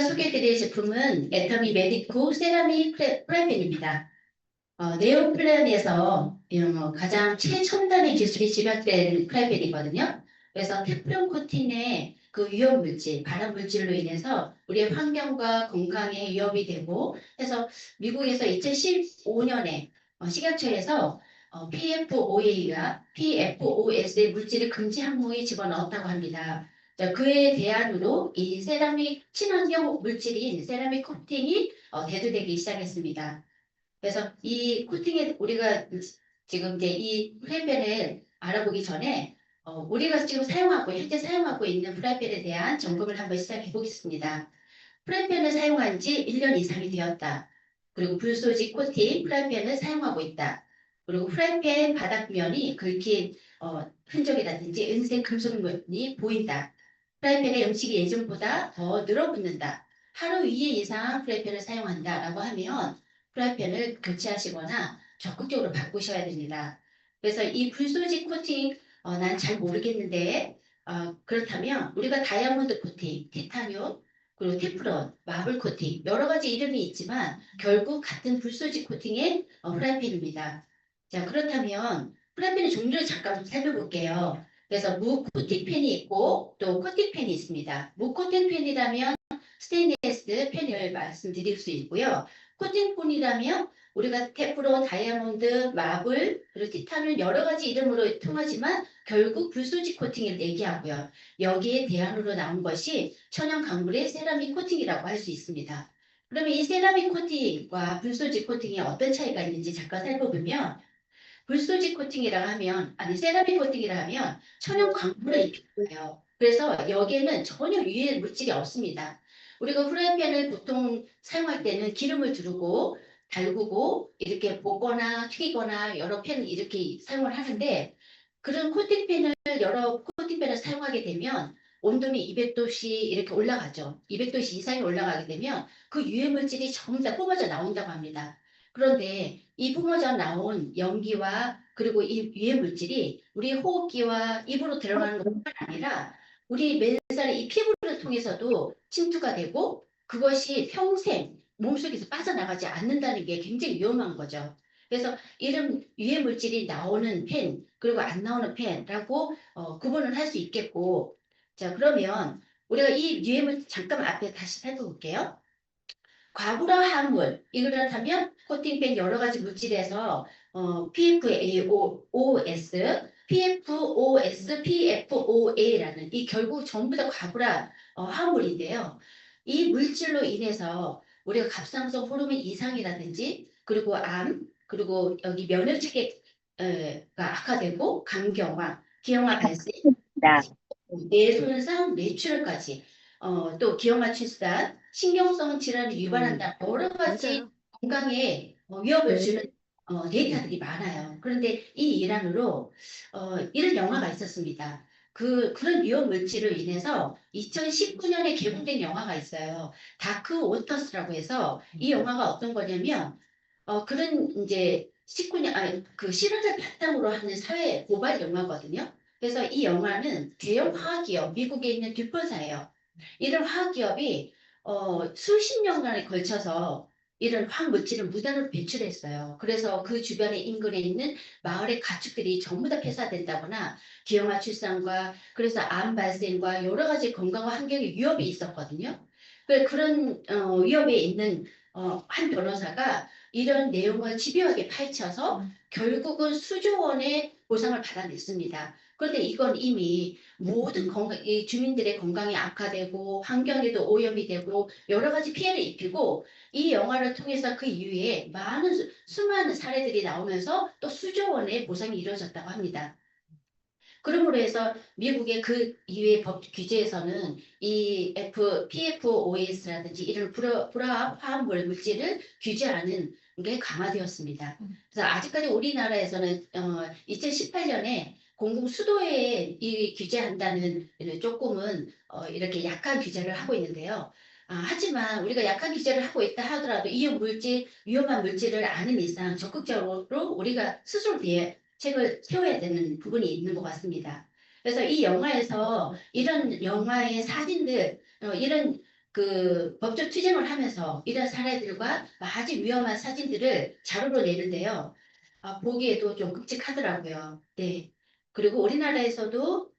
소개해드릴 제품은 애터미 메디코 세라믹 프라이팬입니다. 네오플랜에서 가장 최첨단의 기술이 집약된 프라이팬이거든요. 그래서 테프론 코팅의 그 위험 물질, 발암 물질로 인해서 우리의 환경과 건강에 위협이 되고 해서 미국에서 2015년에 식약처에서 PFOA가 PFOS의 물질을 금지 항목에 집어넣었다고 합니다. 자, 그에 대안으로 이 세라믹 친환경 물질인 세라믹 코팅이 대두되기 시작했습니다. 그래서 이 코팅에 우리가 지금 이제 이 프라이팬을 알아보기 전에 우리가 지금 현재 사용하고 있는 프라이팬에 대한 점검을 한번 시작해 보겠습니다. 프라이팬을 사용한 지 1년 이상이 되었다. 그리고 불소지 코팅 프라이팬을 사용하고 있다. 그리고 프라이팬 바닥면이 긁힌 흔적이라든지 은색 금속물이 보인다. 프라이팬에 음식이 예전보다 더 늘어붙는다. 하루 2일 이상 프라이팬을 사용한다라고 하면 프라이팬을 교체하시거나 적극적으로 바꾸셔야 됩니다. 그래서 이 불소지 코팅 난 잘 모르겠는데 그렇다면 우리가 다이아몬드 코팅, 티타늄, 그리고 테프론, 마블 코팅 여러 가지 이름이 있지만 결국 같은 불소지 코팅의 프라이팬입니다. 자, 그렇다면 프라이팬의 종류를 잠깐 살펴볼게요. 그래서 무 코팅팬이 있고 또 코팅팬이 있습니다. 무 코팅팬이라면 스테인리스 팬을 말씀드릴 수 있고요. 코팅팬이라면 우리가 테프론, 다이아몬드, 마블, 그리고 티탄은 여러 가지 이름으로 통하지만 결국 불소지 코팅을 얘기하고요. 여기에 대안으로 나온 것이 천연 강물의 세라믹 코팅이라고 할 수 있습니다. 그러면 이 세라믹 코팅과 불소지 코팅이 어떤 차이가 있는지 잠깐 살펴보면 불소지 코팅이라 하면 세라믹 코팅이라 하면 천연 광물을 입혀요. 그래서 여기에는 전혀 유해 물질이 없습니다. 우리가 프라이팬을 보통 사용할 때는 기름을 두르고 달구고 이렇게 볶거나 튀기거나 여러 팬을 이렇게 사용을 하는데 그런 코팅팬을 여러 코팅팬을 사용하게 되면 온도는 200도씨 이렇게 올라가죠. 200도씨 이상이 올라가게 되면 그 유해 물질이 전부 다 뿜어져 나온다고 합니다. 그런데 이 뿜어져 나온 연기와 그리고 이 유해 물질이 우리 호흡기와 입으로 들어가는 것뿐만 아니라 우리 맨살의 이 피부를 통해서도 침투가 되고 그것이 평생 몸속에서 빠져나가지 않는다는 게 굉장히 위험한 거죠. 그래서 이런 유해 물질이 나오는 팬 그리고 안 나오는 팬이라고 구분을 할 수 있겠고 자 그러면 우리가 이 유해 물질 잠깐 앞에 다시 살펴볼게요. 과부라 화합물 이그렇다면 코팅팬 여러 가지 물질에서 PFAOS, PFOS, PFOA라는 이 결국 전부 다 과부라 화합물인데요. 이 물질로 인해서 우리가 갑상선 호르몬 이상이라든지 그리고 암 그리고 여기 면역 체계가 악화되고 간경화, 기형아 발생, 뇌 손상, 뇌출혈까지 또 기형아 출산, 신경성 질환을 유발한다. 여러 가지 맞아요. 건강에 위협을 주는 데이터들이 많아요. 그런데 이 일환으로 이런 영화가 있었습니다. 그런 위험 물질로 인해서 2019년에 개봉된 영화가 있어요. 다크 워터스라고 해서 이 영화가 어떤 거냐면 그런 이제 19년 그 실화를 바탕으로 하는 사회 고발 영화거든요. 그래서 이 영화는 대형 화학기업 미국에 있는 듀폰사예요. 이런 화학기업이 수십 년간에 걸쳐서 이런 화학물질을 무단으로 배출했어요. 그래서 그 주변의 인근에 있는 마을의 가축들이 전부 다 폐사된다거나 기형아 출산과 그래서 암 발생과 여러 가지 건강 환경에 위협이 있었거든요. 그런 위협에 있는 한 변호사가 이런 내용을 집요하게 파헤쳐서 결국은 수조 원의 보상을 받아냈습니다. 그런데 이건 이미 모든 이 주민들의 건강이 악화되고 환경에도 오염이 되고 여러 가지 피해를 입히고 이 영화를 통해서 그 이후에 많은 수많은 사례들이 나오면서 또 수조 원의 보상이 이루어졌다고 합니다. 그러므로 해서 미국의 그 이외의 법 규제에서는 이 PFOS라든지 이런 불화 화합물 물질을 규제하는 게 강화되었습니다. 그래서 아직까지 우리나라에서는 2018년에 공공 수도에 이 규제한다는 조금은 이렇게 약한 규제를 하고 있는데요. 하지만 우리가 약한 규제를 하고 있다 하더라도 이 위험한 물질을 아는 이상 적극적으로 우리가 스스로 책을 세워야 되는 부분이 있는 것 같습니다. 그래서 이 영화에서 이런 영화의 사진들, 이런 그 법적 투쟁을 하면서 이런 사례들과 아주 위험한 사진들을 자료로 내는데요. 보기에도 좀 끔찍하더라고요. 네. 그리고 우리나라에서도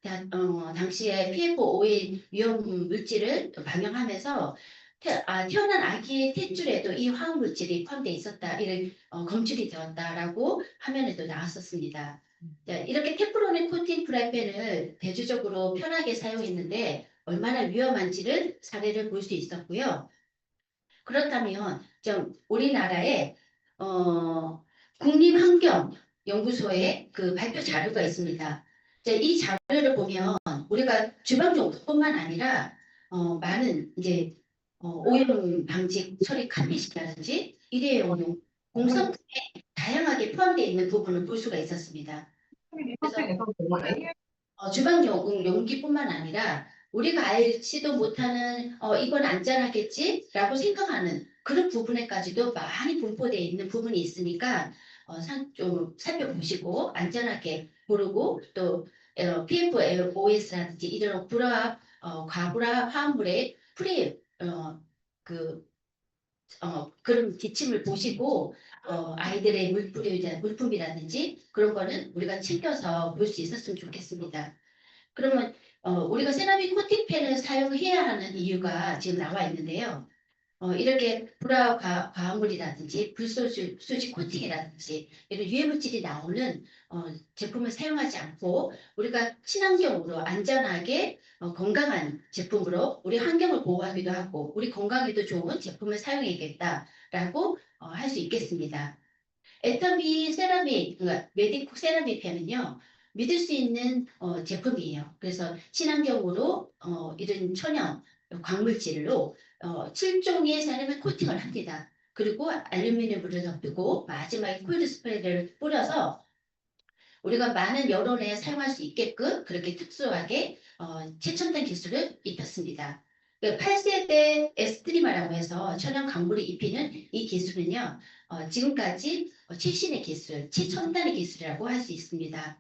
당시에 PFOA 위험 물질을 방영하면서 태어난 아기의 탯줄에도 이 화학 물질이 포함되어 있었다, 이런 검출이 되었다라고 화면에도 나왔었습니다. 네, 이렇게 테프론의 코팅 프라이팬을 대주적으로 편하게 사용했는데 얼마나 위험한지를 사례를 볼 수 있었고요. 그렇다면 좀 우리나라의 국립환경연구소의 그 발표 자료가 있습니다. 이제 이 자료를 보면 우리가 주방 용도뿐만 아니라 많은 이제 오염 방지 처리 카펫이라든지 일회용 공성품에 다양하게 포함되어 있는 부분을 볼 수가 있었습니다. 그래서 주방용 용기뿐만 아니라 우리가 알지도 못하는 이건 안전하겠지라고 생각하는 그런 부분에까지도 많이 분포되어 있는 부분이 있으니까 좀 살펴보시고 안전하게 고르고 또 PFOS라든지 이런 불화 과불화 화합물의 프리 그 그런 기침을 보시고 아이들의 물품이라든지 그런 거는 우리가 챙겨서 볼 수 있었으면 좋겠습니다. 그러면 우리가 세라믹 코팅펜을 사용해야 하는 이유가 지금 나와 있는데요. 이렇게 불화과학물이라든지 불소지 코팅이라든지 이런 유해물질이 나오는 제품을 사용하지 않고 우리가 친환경으로 안전하게 건강한 제품으로 우리 환경을 보호하기도 하고 우리 건강에도 좋은 제품을 사용해야겠다라고 할 수 있겠습니다. 애터미 세라믹, 그러니까 메디콕 세라믹 펜은요, 믿을 수 있는 제품이에요. 그래서 친환경으로 이런 천연 광물질로 7종의 세라믹 코팅을 합니다. 그리고 알루미늄을 덮고 마지막에 콜드 스프레이를 뿌려서 우리가 많은 여론에 사용할 수 있게끔 그렇게 특수하게 최첨단 기술을 입혔습니다. 8세대 에스트리마라고 해서 천연 강물을 입히는 이 기술은요, 지금까지 최신의 기술, 최첨단의 기술이라고 할 수 있습니다.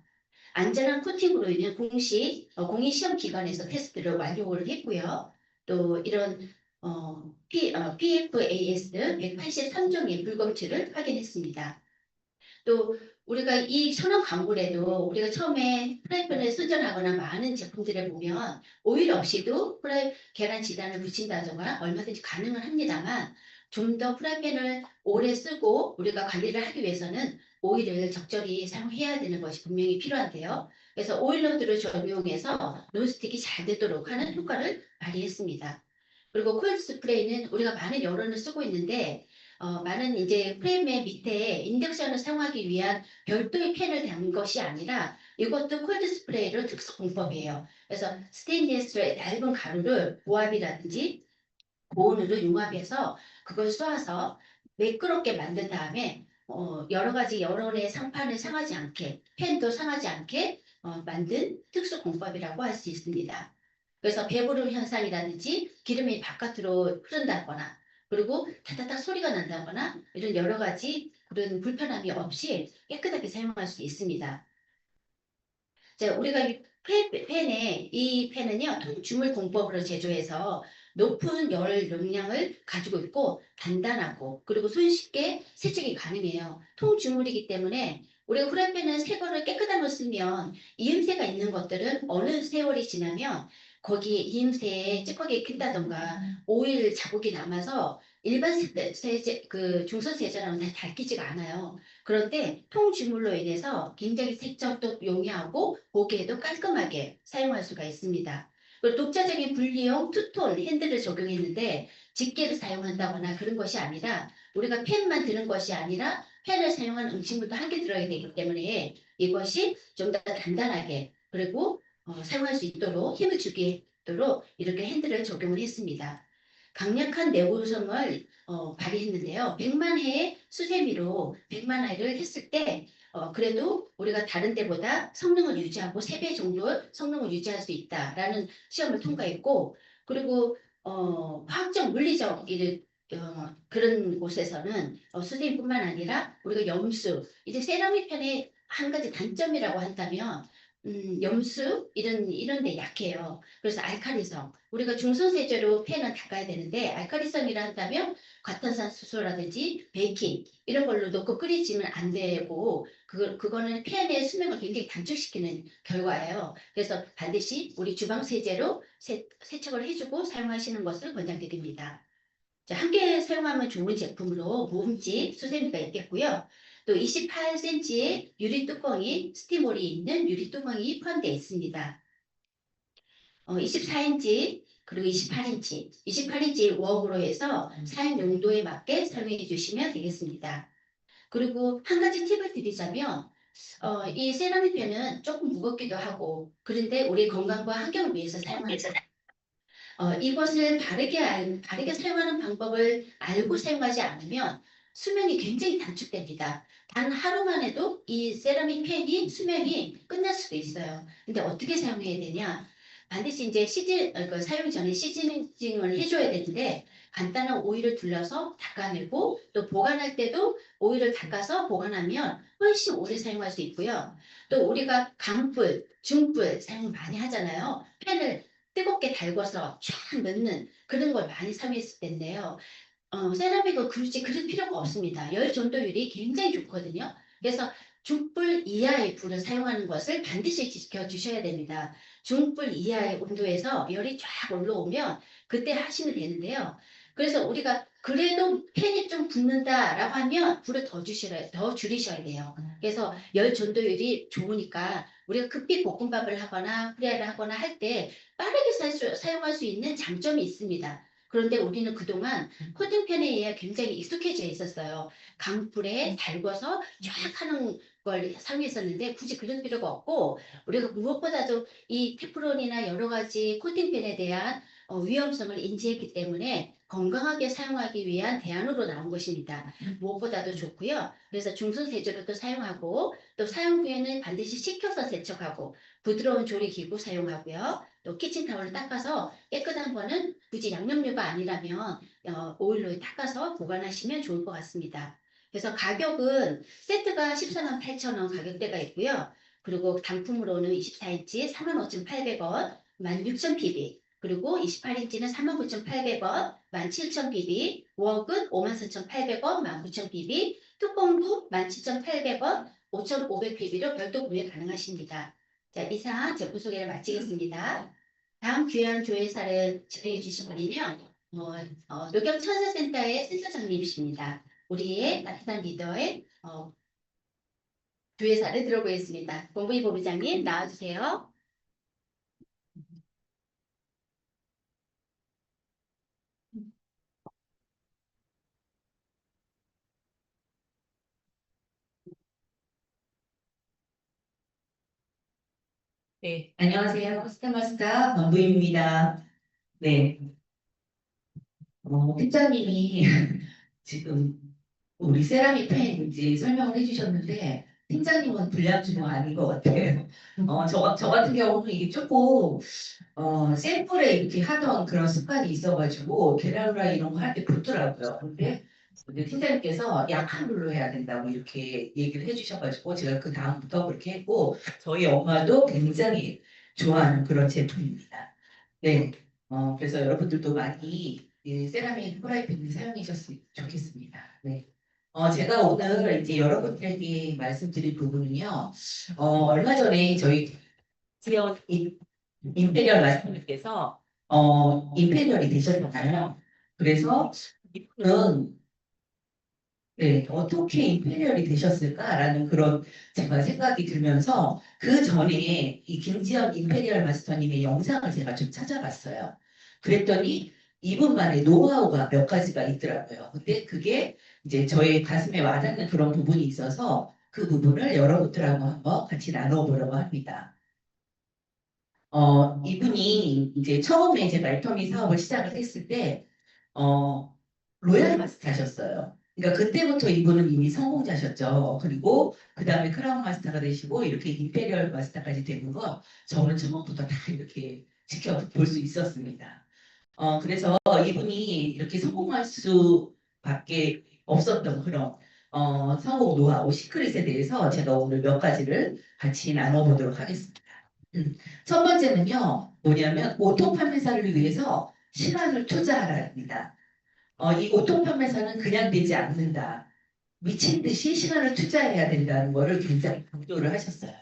안전한 코팅으로 인해 공익시험 기관에서 테스트를 완료를 했고요. 또 이런 PFAS 183종의 불검출을 확인했습니다. 또 우리가 이 천연 광물에도 우리가 처음에 프라이팬을 수전하거나 많은 제품들을 보면 오일 없이도 계란 지단을 붙인다거나 얼마든지 가능은 합니다만 좀 더 프라이팬을 오래 쓰고 우리가 관리를 하기 위해서는 오일을 적절히 사용해야 되는 것이 분명히 필요한데요. 그래서 오일러들을 적용해서 논스틱이 잘 되도록 하는 효과를 발휘했습니다. 그리고 코일 스프레이는 우리가 많은 여론을 쓰고 있는데 많은 이제 프레임의 밑에 인덕션을 사용하기 위한 별도의 펜을 단 것이 아니라 이것도 콜드 스프레이로 특수 공법이에요. 그래서 스테인리스의 얇은 가루를 보압이라든지 고온으로 융합해서 그걸 쏘아서 매끄럽게 만든 다음에 여러 가지 여론의 상판을 상하지 않게 펜도 상하지 않게 만든 특수 공법이라고 할 수 있습니다. 그래서 배부름 현상이라든지 기름이 바깥으로 흐른다거나 그리고 타다닥 소리가 난다거나 이런 여러 가지 그런 불편함이 없이 깨끗하게 사용할 수 있습니다. 자, 우리가 이 펜은요, 통주물 공법으로 제조해서 높은 열 용량을 가지고 있고 단단하고 그리고 손쉽게 세척이 가능해요. 통주물이기 때문에 우리가 후라이팬은 새 거를 깨끗한 걸 쓰면 이음새가 있는 것들은 어느 세월이 지나면 거기에 이음새에 찌꺼기 낀다던가 오일 자국이 남아서 일반 그 중성 세제랑은 잘 닳기지가 않아요. 그런데 통주물로 인해서 굉장히 세척도 용이하고 보기에도 깔끔하게 사용할 수가 있습니다. 그리고 독자적인 분리용 투톤 핸들을 적용했는데 집게를 사용한다거나 그런 것이 아니라 우리가 펜만 드는 것이 아니라 펜을 사용한 음식물도 함께 들어야 되기 때문에 이것이 좀 더 단단하게 그리고 사용할 수 있도록 힘을 주게 하도록 이렇게 핸들을 적용을 했습니다. 강력한 내구성을 발휘했는데요. 100만 회의 수세미로 100만 회를 했을 때 그래도 우리가 다른 데보다 성능을 유지하고 3배 정도 성능을 유지할 수 있다라는 시험을 통과했고 그리고 화학적 물리적 그런 곳에서는 수세미뿐만 아니라 우리가 염수 이제 세라믹 편의 한 가지 단점이라고 한다면 염수 이런 데 약해요. 그래서 알칼리성 우리가 중성세제로 팬은 닦아야 되는데 알칼리성이라 한다면 과탄산수소라든지 베이킹 이런 걸로 넣고 끓이지면 안 되고 그거는 팬의 수명을 굉장히 단축시키는 결과예요. 그래서 반드시 우리 주방 세제로 세척을 해주고 사용하시는 것을 권장드립니다. 자, 함께 사용하면 좋은 제품으로 무음질 수세미가 있겠고요. 또 28cm의 유리 뚜껑이 스티몰이 있는 유리 뚜껑이 포함되어 있습니다. 24인치 그리고 28인치, 28인치 웍으로 해서 사용 용도에 맞게 사용해 주시면 되겠습니다. 그리고 한 가지 팁을 드리자면 이 세라믹 펜은 조금 무겁기도 하고 그런데 우리 건강과 환경을 위해서 사용하는 이것을 바르게 사용하는 방법을 알고 사용하지 않으면 수명이 굉장히 단축됩니다. 단 하루만 해도 이 세라믹 펜이 수명이 끝날 수도 있어요. 근데 어떻게 사용해야 되냐? 반드시 이제 사용 전에 시즈닝을 해줘야 되는데 간단한 오일을 둘러서 닦아내고 또 보관할 때도 오일을 닦아서 보관하면 훨씬 오래 사용할 수 있고요. 또 우리가 강불, 중불 사용 많이 하잖아요. 펜을 뜨겁게 달궈서 쫙 넣는 그런 걸 많이 사용했을 텐데요. 세라믹은 굳이 그럴 필요가 없습니다. 열 전도율이 굉장히 좋거든요. 그래서 중불 이하의 불을 사용하는 것을 반드시 지켜주셔야 됩니다. 중불 이하의 온도에서 열이 쫙 올라오면 그때 하시면 되는데요. 그래서 우리가 그래도 팬이 좀 붙는다라고 하면 불을 더 줄이셔야 돼요. 그래서 열 전도율이 좋으니까 우리가 급히 볶음밥을 하거나 프라이를 하거나 할 때 빠르게 사용할 수 있는 장점이 있습니다. 그런데 우리는 그동안 코팅팬에 의해 굉장히 익숙해져 있었어요. 강불에 달궈서 쫙 하는 걸 사용했었는데 굳이 그런 필요가 없고 우리가 무엇보다도 이 테프론이나 여러 가지 코팅팬에 대한 위험성을 인지했기 때문에 건강하게 사용하기 위한 대안으로 나온 것입니다. 무엇보다도 좋고요. 그래서 중성세제로도 사용하고 또 사용 후에는 반드시 식혀서 세척하고 부드러운 조리기구 사용하고요. 또 키친타올로 닦아서 깨끗한 거는 굳이 양념류가 아니라면 오일로 닦아서 보관하시면 좋을 것 같습니다. 그래서 가격은 세트가 14만 8천 원 가격대가 있고요. 그리고 단품으로는 24인치 45,800원, 16,000pb, 그리고 28인치는 39,800원, 17,000pb, 웍은 54,800원, 19,000pb, 뚜껑도 17,800원, 5,500pb로 별도 구매 가능하십니다. 자, 이상 제품 소개를 마치겠습니다. 다음 귀한 조회사를 진행해 주신 분이면 녹역천사센터의 센터장님이십니다. 우리의 따뜻한 리더의 조회사를 들어보겠습니다. 공부이 본부장님 나와주세요. 네, 안녕하세요. 스타마스터 권부입니다. 네, 팀장님이 지금 우리 세라믹 펜 이제 설명을 해주셨는데 팀장님은 불량주는 아닌 것 같아요. 저 같은 경우는 이게 조금 샘플에 이렇게 하던 그런 습관이 있어가지고 계란후라이 이런 거 할 때 붙더라고요. 근데 이제 팀장님께서 약한 불로 해야 된다고 이렇게 얘기를 해주셔가지고 제가 그 다음부터 그렇게 했고 저희 엄마도 굉장히 좋아하는 그런 제품입니다. 네, 그래서 여러분들도 많이 이 세라믹 프라이팬을 사용하셨으면 좋겠습니다. 네. 제가 오늘 이제 여러분들에게 말씀드릴 부분은요, 얼마 전에 저희 지원 임페리얼 마스터님께서 임페리얼이 되셨잖아요. 그래서 이분은 네, 어떻게 임페리얼이 되셨을까라는 그런 제가 생각이 들면서 그 전에 이 김지연 임페리얼 마스터님의 영상을 제가 좀 찾아봤어요. 그랬더니 이분만의 노하우가 몇 가지가 있더라고요. 근데 그게 이제 저의 가슴에 와닿는 그런 부분이 있어서 그 부분을 여러분들하고 한번 같이 나눠보려고 합니다. 이분이 이제 처음에 이제 말터미 사업을 시작을 했을 때, 로얄 마스터 하셨어요. 그러니까 그때부터 이분은 이미 성공자셨죠. 그리고 그 다음에 크라운 마스터가 되시고 이렇게 임페리얼 마스터까지 되는 거 저는 처음부터 다 이렇게 지켜볼 수 있었습니다. 그래서 이분이 이렇게 성공할 수밖에 없었던 그런 성공 노하우 시크릿에 대해서 제가 오늘 몇 가지를 같이 나눠보도록 하겠습니다. 첫 번째는요, 뭐냐면 오토 판매사를 위해서 시간을 투자하라입니다. 이 오토 판매사는 그냥 되지 않는다. 미친 듯이 시간을 투자해야 된다는 거를 굉장히 강조를 하셨어요.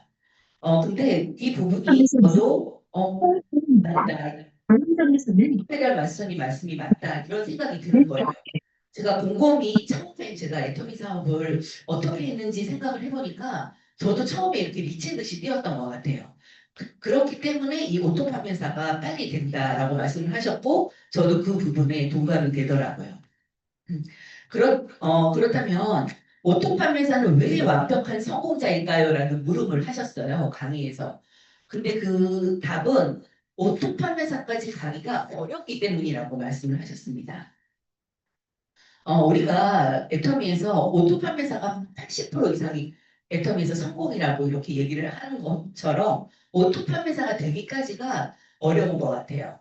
근데 이 부분이 점에서는 저도 맞다. 다른 점에서는 페달 말씀이 말씀이 맞다 이런 생각이 드는 거예요. 제가 곰곰이 처음에 제가 애터미 사업을 어떻게 했는지 생각을 해보니까 저도 처음에 이렇게 미친 듯이 뛰었던 것 같아요. 그렇기 때문에 이 오토 판매사가 빨리 된다라고 말씀을 하셨고 저도 그 부분에 동감이 되더라고요. 음, 그렇다면 오토 판매사는 왜 완벽한 성공자일까요? 라는 물음을 하셨어요. 강의에서. 근데 그 답은 오토 판매사까지 가기가 어렵기 때문이라고 말씀을 하셨습니다. 우리가 애터미에서 오토 판매사가 80% 이상이 애터미에서 성공이라고 이렇게 얘기를 하는 것처럼 오토 판매사가 되기까지가 어려운 것 같아요.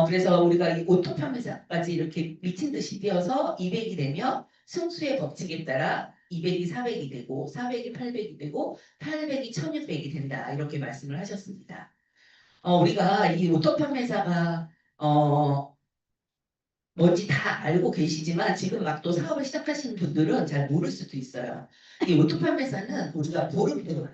그래서 우리가 이 오토 판매사까지 이렇게 미친 듯이 뛰어서 200이 되면 승수의 법칙에 따라 200이 400이 되고 400이 800이 되고 800이 1600이 된다. 이렇게 말씀을 하셨습니다. 우리가 이 오토 판매사가 뭔지 다 알고 계시지만 지금 막 또 사업을 시작하시는 분들은 잘 모를 수도 있어요. 이 오토 판매사는 우리가 보름별,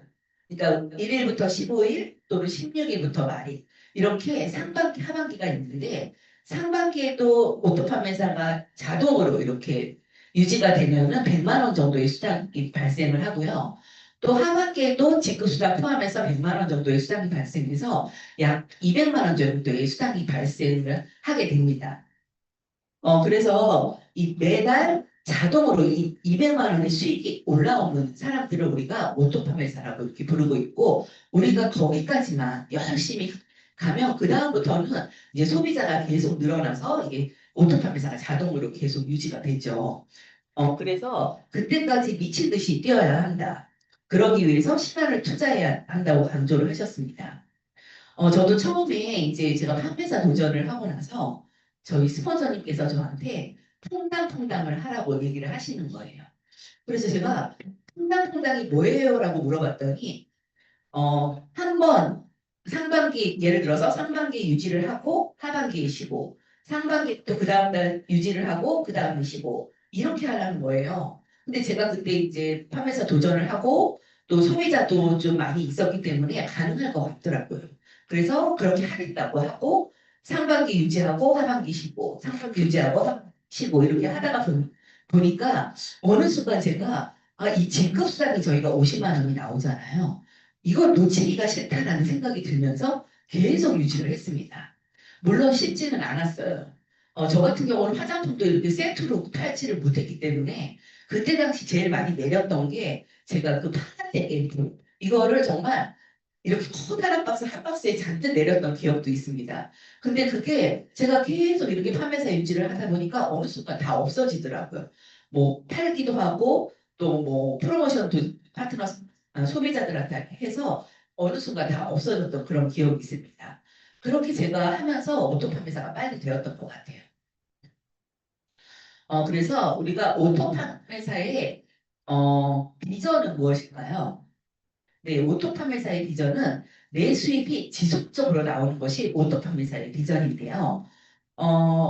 그러니까 1일부터 15일 또는 16일부터 말일 이렇게 상반기, 하반기가 있는데 상반기에도 오토 판매사가 자동으로 이렇게 유지가 되면은 100만 원 정도의 수당이 발생을 하고요. 또 하반기에도 직급수당 포함해서 100만 원 정도의 수당이 발생해서 약 200만 원 정도의 수당이 발생을 하게 됩니다. 그래서 이 매달 자동으로 이 200만 원의 수익이 올라오는 사람들을 우리가 오토파매사라고 이렇게 부르고 있고, 우리가 거기까지만 열심히 가면 그다음부터는 이제 소비자가 계속 늘어나서 이게 오토파매사가 자동으로 계속 유지가 되죠. 그래서 그때까지 미친 듯이 뛰어야 한다. 그러기 위해서 시간을 투자해야 한다고 강조를 하셨습니다. 저도 처음에 이제 제가 판매사 도전을 하고 나서 저희 스폰서님께서 저한테 퐁당퐁당을 하라고 얘기를 하시는 거예요. 그래서 제가 퐁당퐁당이 뭐예요? 라고 물어봤더니 한 번 상반기 예를 들어서 상반기 유지를 하고 하반기에 쉬고 상반기 또 그 다음날 유지를 하고 그 다음에 쉬고 이렇게 하라는 거예요. 근데 제가 그때 이제 판매사 도전을 하고 또 소비자도 좀 많이 있었기 때문에 가능할 것 같더라고요. 그래서 그렇게 하겠다고 하고 상반기 유지하고 하반기 쉬고 상반기 유지하고 하반기 쉬고 이렇게 하다가 보니까 어느 순간 제가 이 진급수당이 저희가 50만 원이 나오잖아요. 이걸 놓치기가 싫다라는 생각이 들면서 계속 유지를 했습니다. 물론 쉽지는 않았어요. 저 같은 경우는 화장품도 이렇게 세트로 팔지를 못했기 때문에 그때 당시 제일 많이 내렸던 게 제가 그 파란색 앰플 이거를 정말 이렇게 커다란 박스 한 박스에 잔뜩 내렸던 기억도 있습니다. 근데 그게 제가 계속 이렇게 판매사 유지를 하다 보니까 어느 순간 다 없어지더라고요. 뭐 팔기도 하고 또 뭐 프로모션도 파트너 소비자들한테 해서 어느 순간 다 없어졌던 그런 기억이 있습니다. 그렇게 제가 하면서 오토 판매사가 빨리 되었던 것 같아요. 그래서 우리가 오토 판매사의 비전은 무엇일까요? 네, 오토 판매사의 비전은 내 수입이 지속적으로 나오는 것이 오토 판매사의 비전인데요.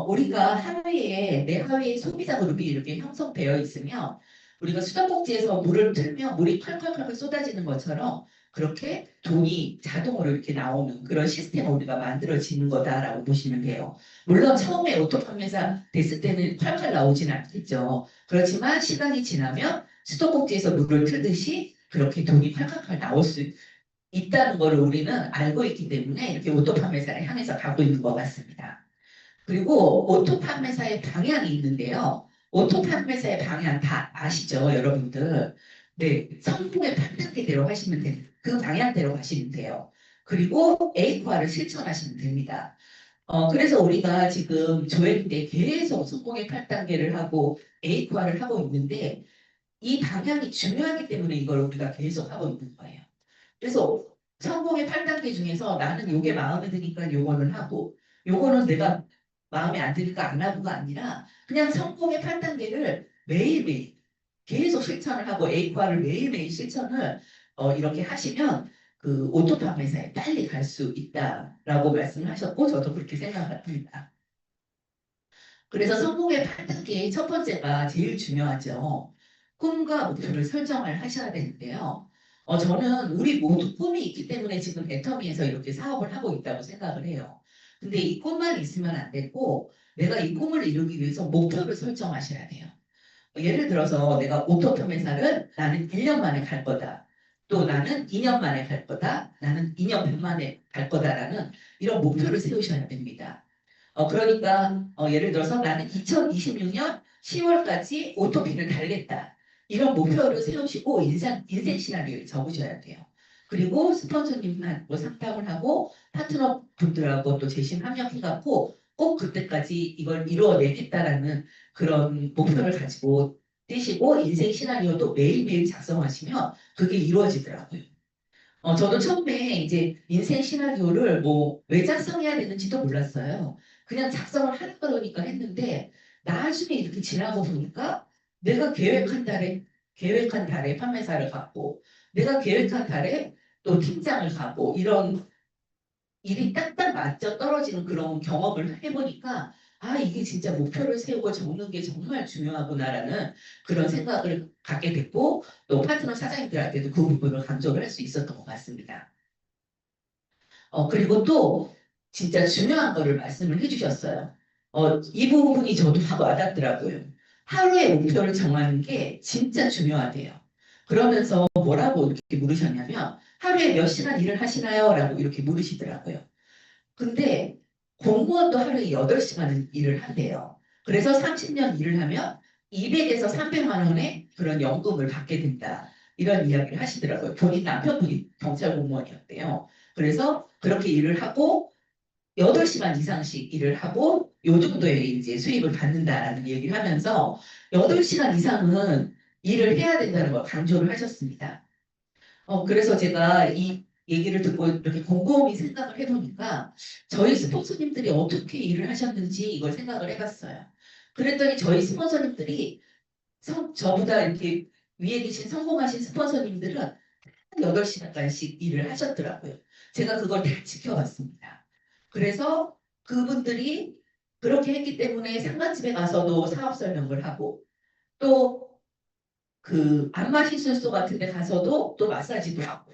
우리가 하루에, 내 하루에 소비자 그룹이 이렇게 형성되어 있으면 우리가 수도꼭지에서 물을 틀면 물이 콸콸콸 쏟아지는 것처럼 그렇게 돈이 자동으로 이렇게 나오는 그런 시스템을 우리가 만들어지는 거다라고 보시면 돼요. 물론 처음에 오토 판매사 됐을 때는 콸콸 나오지는 않겠죠. 그렇지만 시간이 지나면 수도꼭지에서 물을 틀듯이 그렇게 돈이 콸콸콸 나올 수 있다는 걸 우리는 알고 있기 때문에 이렇게 오토 판매사를 향해서 가고 있는 것 같습니다. 그리고 오토 판매사의 방향이 있는데요. 오토 판매사의 방향 다 아시죠, 여러분들? 네, 성공의 판단대로 하시면 됩니다. 그 방향대로 하시면 돼요. 그리고 에이코아를 실천하시면 됩니다. 그래서 우리가 지금 조회 때 계속 성공의 8단계를 하고 에이코아를 하고 있는데 이 방향이 중요하기 때문에 이걸 우리가 계속 하고 있는 거예요. 그래서 성공의 8단계 중에서 나는 요게 마음에 드니까 요거는 하고 요거는 내가 마음에 안 드니까 안 하고가 아니라 그냥 성공의 8단계를 매일매일 계속 실천을 하고 에이코아를 매일매일 실천을 이렇게 하시면 그 오토팜 회사에 빨리 갈 수 있다라고 말씀을 하셨고 저도 그렇게 생각합니다. 그래서 성공의 8단계의 첫 번째가 제일 중요하죠. 꿈과 목표를 설정을 하셔야 되는데요. 저는 우리 모두 꿈이 있기 때문에 지금 애터미에서 이렇게 사업을 하고 있다고 생각을 해요. 근데 이 꿈만 있으면 안 되고 내가 이 꿈을 이루기 위해서 목표를 설정하셔야 돼요. 예를 들어서 내가 오토팜 회사를 나는 1년 만에 갈 거다. 또 나는 2년 만에 갈 거다. 나는 2년 반 만에 갈 거다라는 이런 목표를 세우셔야 됩니다. 그러니까 예를 들어서 나는 2026년 10월까지 오토피를 달겠다. 이런 목표를 세우시고 인생 시나리오를 적으셔야 돼요. 그리고 스폰서님한테 상담을 하고 파트너 분들하고 또 재심 협력해갖고 꼭 그때까지 이걸 이루어내겠다라는 그런 목표를 가지고 뛰시고 인생 시나리오도 매일매일 작성하시면 그게 이루어지더라고요. 저도 처음에 이제 인생 시나리오를 뭐 왜 작성해야 되는지도 몰랐어요. 그냥 작성을 하는 거니까 했는데 나중에 이렇게 지나고 보니까 내가 계획한 달에 판매사를 갖고 내가 계획한 달에 또 팀장을 가고 이런 일이 딱딱 맞아 떨어지는 그런 경험을 해보니까 아 이게 진짜 목표를 세우고 적는 게 정말 중요하구나라는 그런 생각을 갖게 됐고 또 파트너 사장님들한테도 그 부분을 강조를 할 수 있었던 것 같습니다. 그리고 또 진짜 중요한 거를 말씀을 해주셨어요. 이 부분이 저도 와닿더라고요. 하루의 목표를 정하는 게 진짜 중요하대요. 그러면서 뭐라고 이렇게 물으셨냐면 하루에 몇 시간 일을 하시나요? 라고 이렇게 물으시더라고요. 근데 공무원도 하루에 8시간은 일을 한대요. 그래서 30년 일을 하면 200에서 300만 원의 그런 연금을 받게 된다. 이런 이야기를 하시더라고요. 본인 남편분이 경찰 공무원이었대요. 그래서 그렇게 일을 하고 8시간 이상씩 일을 하고 요 정도의 이제 수입을 받는다라는 얘기를 하면서 8시간 이상은 일을 해야 된다는 걸 강조를 하셨습니다. 그래서 제가 이 얘기를 듣고 이렇게 곰곰이 생각을 해보니까 저희 스폰서님들이 어떻게 일을 하셨는지 이걸 생각을 해봤어요. 그랬더니 저희 스폰서님들이 저보다 이렇게 위에 계신 성공하신 스폰서님들은 한 8시간씩 일을 하셨더라고요. 제가 그걸 다 지켜봤습니다. 그래서 그분들이 그렇게 했기 때문에 상가집에 가서도 사업 설명을 하고 또 그 안마시술소 같은 데 가서도 또 마사지도 하고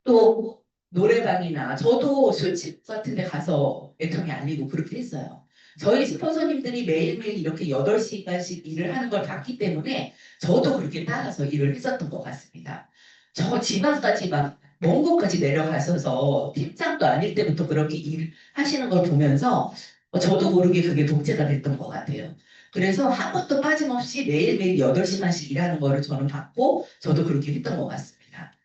또 노래방이나 저도 술집 같은 데 가서 애통이 알리고 그렇게 했어요. 저희 스폰서님들이 매일매일 이렇게 8시간씩 일을 하는 걸 봤기 때문에 저도 그렇게 따라서 일을 했었던 것 같습니다. 저 지방까지 막 먼 곳까지 내려가셔서 팀장도 아닐 때부터 그렇게 일하시는 걸 보면서 저도 모르게 그게 독재가 됐던 것 같아요. 그래서 한 번도 빠짐없이 매일매일 8시간씩 일하는 거를 저는 봤고 저도 그렇게 했던 것 같습니다.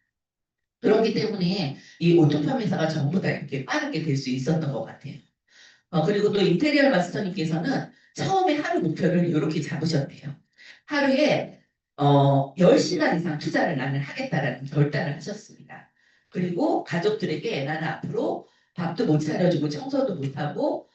그렇기 때문에 이 오토팜 회사가 전부 다 이렇게 빠르게 될 수 있었던 것 같아요. 그리고 또 인테리어 마스터님께서는 처음에 하루 목표를 이렇게 잡으셨대요. 하루에 10시간 이상 투자를 나는 하겠다라는 결단을 하셨습니다. 그리고 가족들에게 나는 앞으로 밥도 못 차려주고 청소도 못하고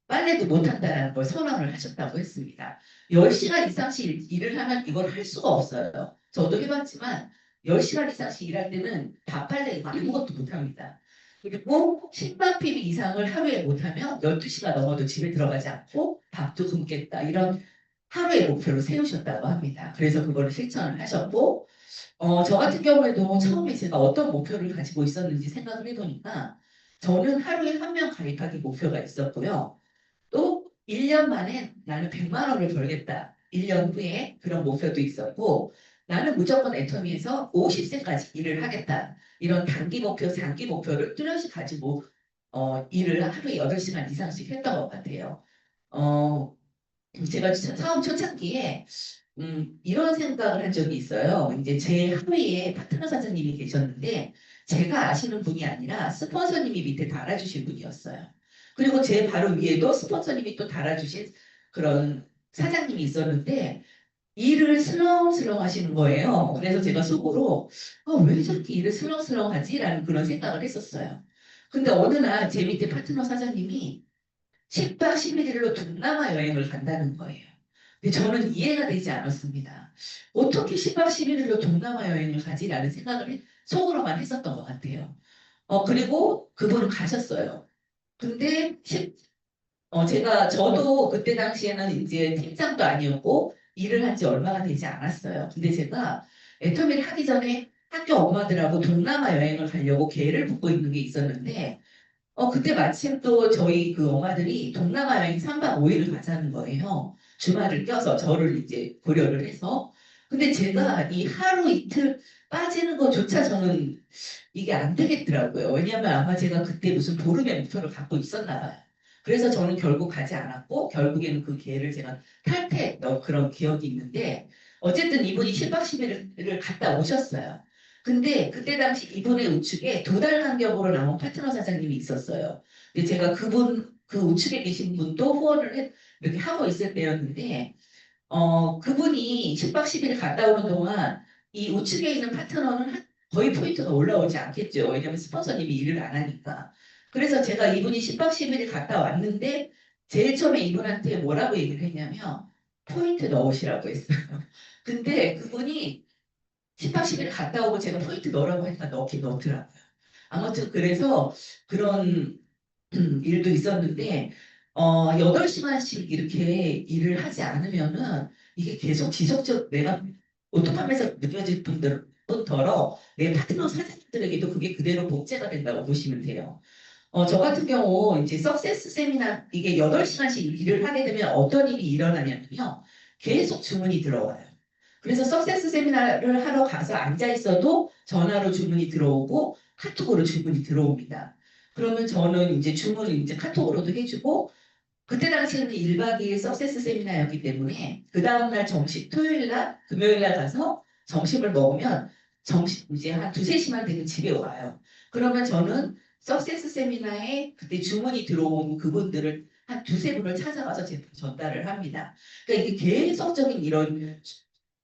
빨래도 못한다는 걸 선언을 하셨다고 했습니다. 10시간 이상씩 일을 하면 이걸 할 수가 없어요. 저도 해봤지만 10시간 이상씩 일할 때는 밥 빨래 아무것도 못합니다. 그리고 10만 PB 이상을 하루에 못하면 12시가 넘어도 집에 들어가지 않고 밥도 굶겠다. 이런 하루의 목표를 세우셨다고 합니다. 그래서 그거를 실천을 하셨고 저 같은 경우에도 처음에 제가 어떤 목표를 가지고 있었는지 생각을 해보니까 저는 하루에 한 명 가입하기 목표가 있었고요. 또 1년 만에 나는 100만 원을 벌겠다. 1년 후에 그런 목표도 있었고 나는 무조건 애터미에서 50세까지 일을 하겠다. 이런 단기 목표, 장기 목표를 뚜렷이 가지고 일을 하루에 8시간 이상씩 했던 것 같아요. 제가 사업 초창기에 이런 생각을 한 적이 있어요. 이제 제 하위에 파트너 사장님이 계셨는데 제가 아시는 분이 아니라 스폰서님이 밑에 달아주신 분이었어요. 그리고 제 바로 위에도 스폰서님이 또 달아주신 그런 사장님이 있었는데 일을 슬렁슬렁 하시는 거예요. 그래서 제가 속으로 왜 저렇게 일을 슬렁슬렁 하지? 라는 그런 생각을 했었어요. 근데 어느 날 제 밑에 파트너 사장님이 10박 11일로 동남아 여행을 간다는 거예요. 근데 저는 이해가 되지 않았습니다. 어떻게 10박 11일로 동남아 여행을 가지라는 생각을 속으로만 했었던 것 같아요. 그리고 그분은 가셨어요. 근데 저도 그때 당시에는 이제 팀장도 아니었고 일을 한 지 얼마가 되지 않았어요. 근데 제가 애터미를 하기 전에 학교 엄마들하고 동남아 여행을 가려고 계획을 붓고 있는 게 있었는데 그때 마침 또 저희 그 엄마들이 동남아 여행 3박 5일을 가자는 거예요. 주말을 껴서 저를 이제 고려를 해서. 근데 제가 이 하루 이틀 빠지는 것조차 저는 이게 안 되겠더라고요. 왜냐하면 아마 제가 그때 무슨 보름의 목표를 갖고 있었나 봐요. 그래서 저는 결국 가지 않았고 결국에는 그 기회를 제가 탈퇴했던 그런 기억이 있는데 어쨌든 이분이 10박 11일을 갔다 오셨어요. 근데 그때 당시 이분의 우측에 2달 간격으로 나온 파트너 사장님이 있었어요. 근데 제가 그 우측에 계신 분도 이렇게 하고 있을 때였는데 그분이 10박 10일 갔다 오는 동안 이 우측에 있는 파트너는 거의 포인트가 올라오지 않겠죠. 왜냐하면 스폰서님이 일을 안 하니까. 그래서 제가 이분이 10박 10일 갔다 왔는데 제일 처음에 이분한테 뭐라고 얘기를 했냐면 포인트 넣으시라고 했어요. 근데 그분이 10박 10일 갔다 오고 제가 포인트 넣으라고 하니까 넣긴 넣더라고요. 아무튼 그래서 그런 일도 있었는데 8시간씩 이렇게 일을 하지 않으면은 이게 계속 지속적 내가 오토팜에서 느껴질 뿐더러 내 파트너 사장님들에게도 그게 그대로 복제가 된다고 보시면 돼요. 저 같은 경우 이제 석세스 세미나 이게 8시간씩 일을 하게 되면 어떤 일이 일어나냐면요. 계속 주문이 들어와요. 그래서 석세스 세미나를 하러 가서 앉아 있어도 전화로 주문이 들어오고 카톡으로 주문이 들어옵니다. 그러면 저는 이제 주문을 이제 카톡으로도 해주고 그때 당시에는 1박 2일 석세스 세미나였기 때문에 그 다음날 토요일 날, 금요일 날 가서 점심을 먹으면 점심 이제 한 2, 3시만 되면 집에 와요. 그러면 저는 석세스 세미나에 그때 주문이 들어온 그분들을 한 2, 3분을 찾아가서 제품 전달을 합니다. 그러니까 이게 계속적인 이런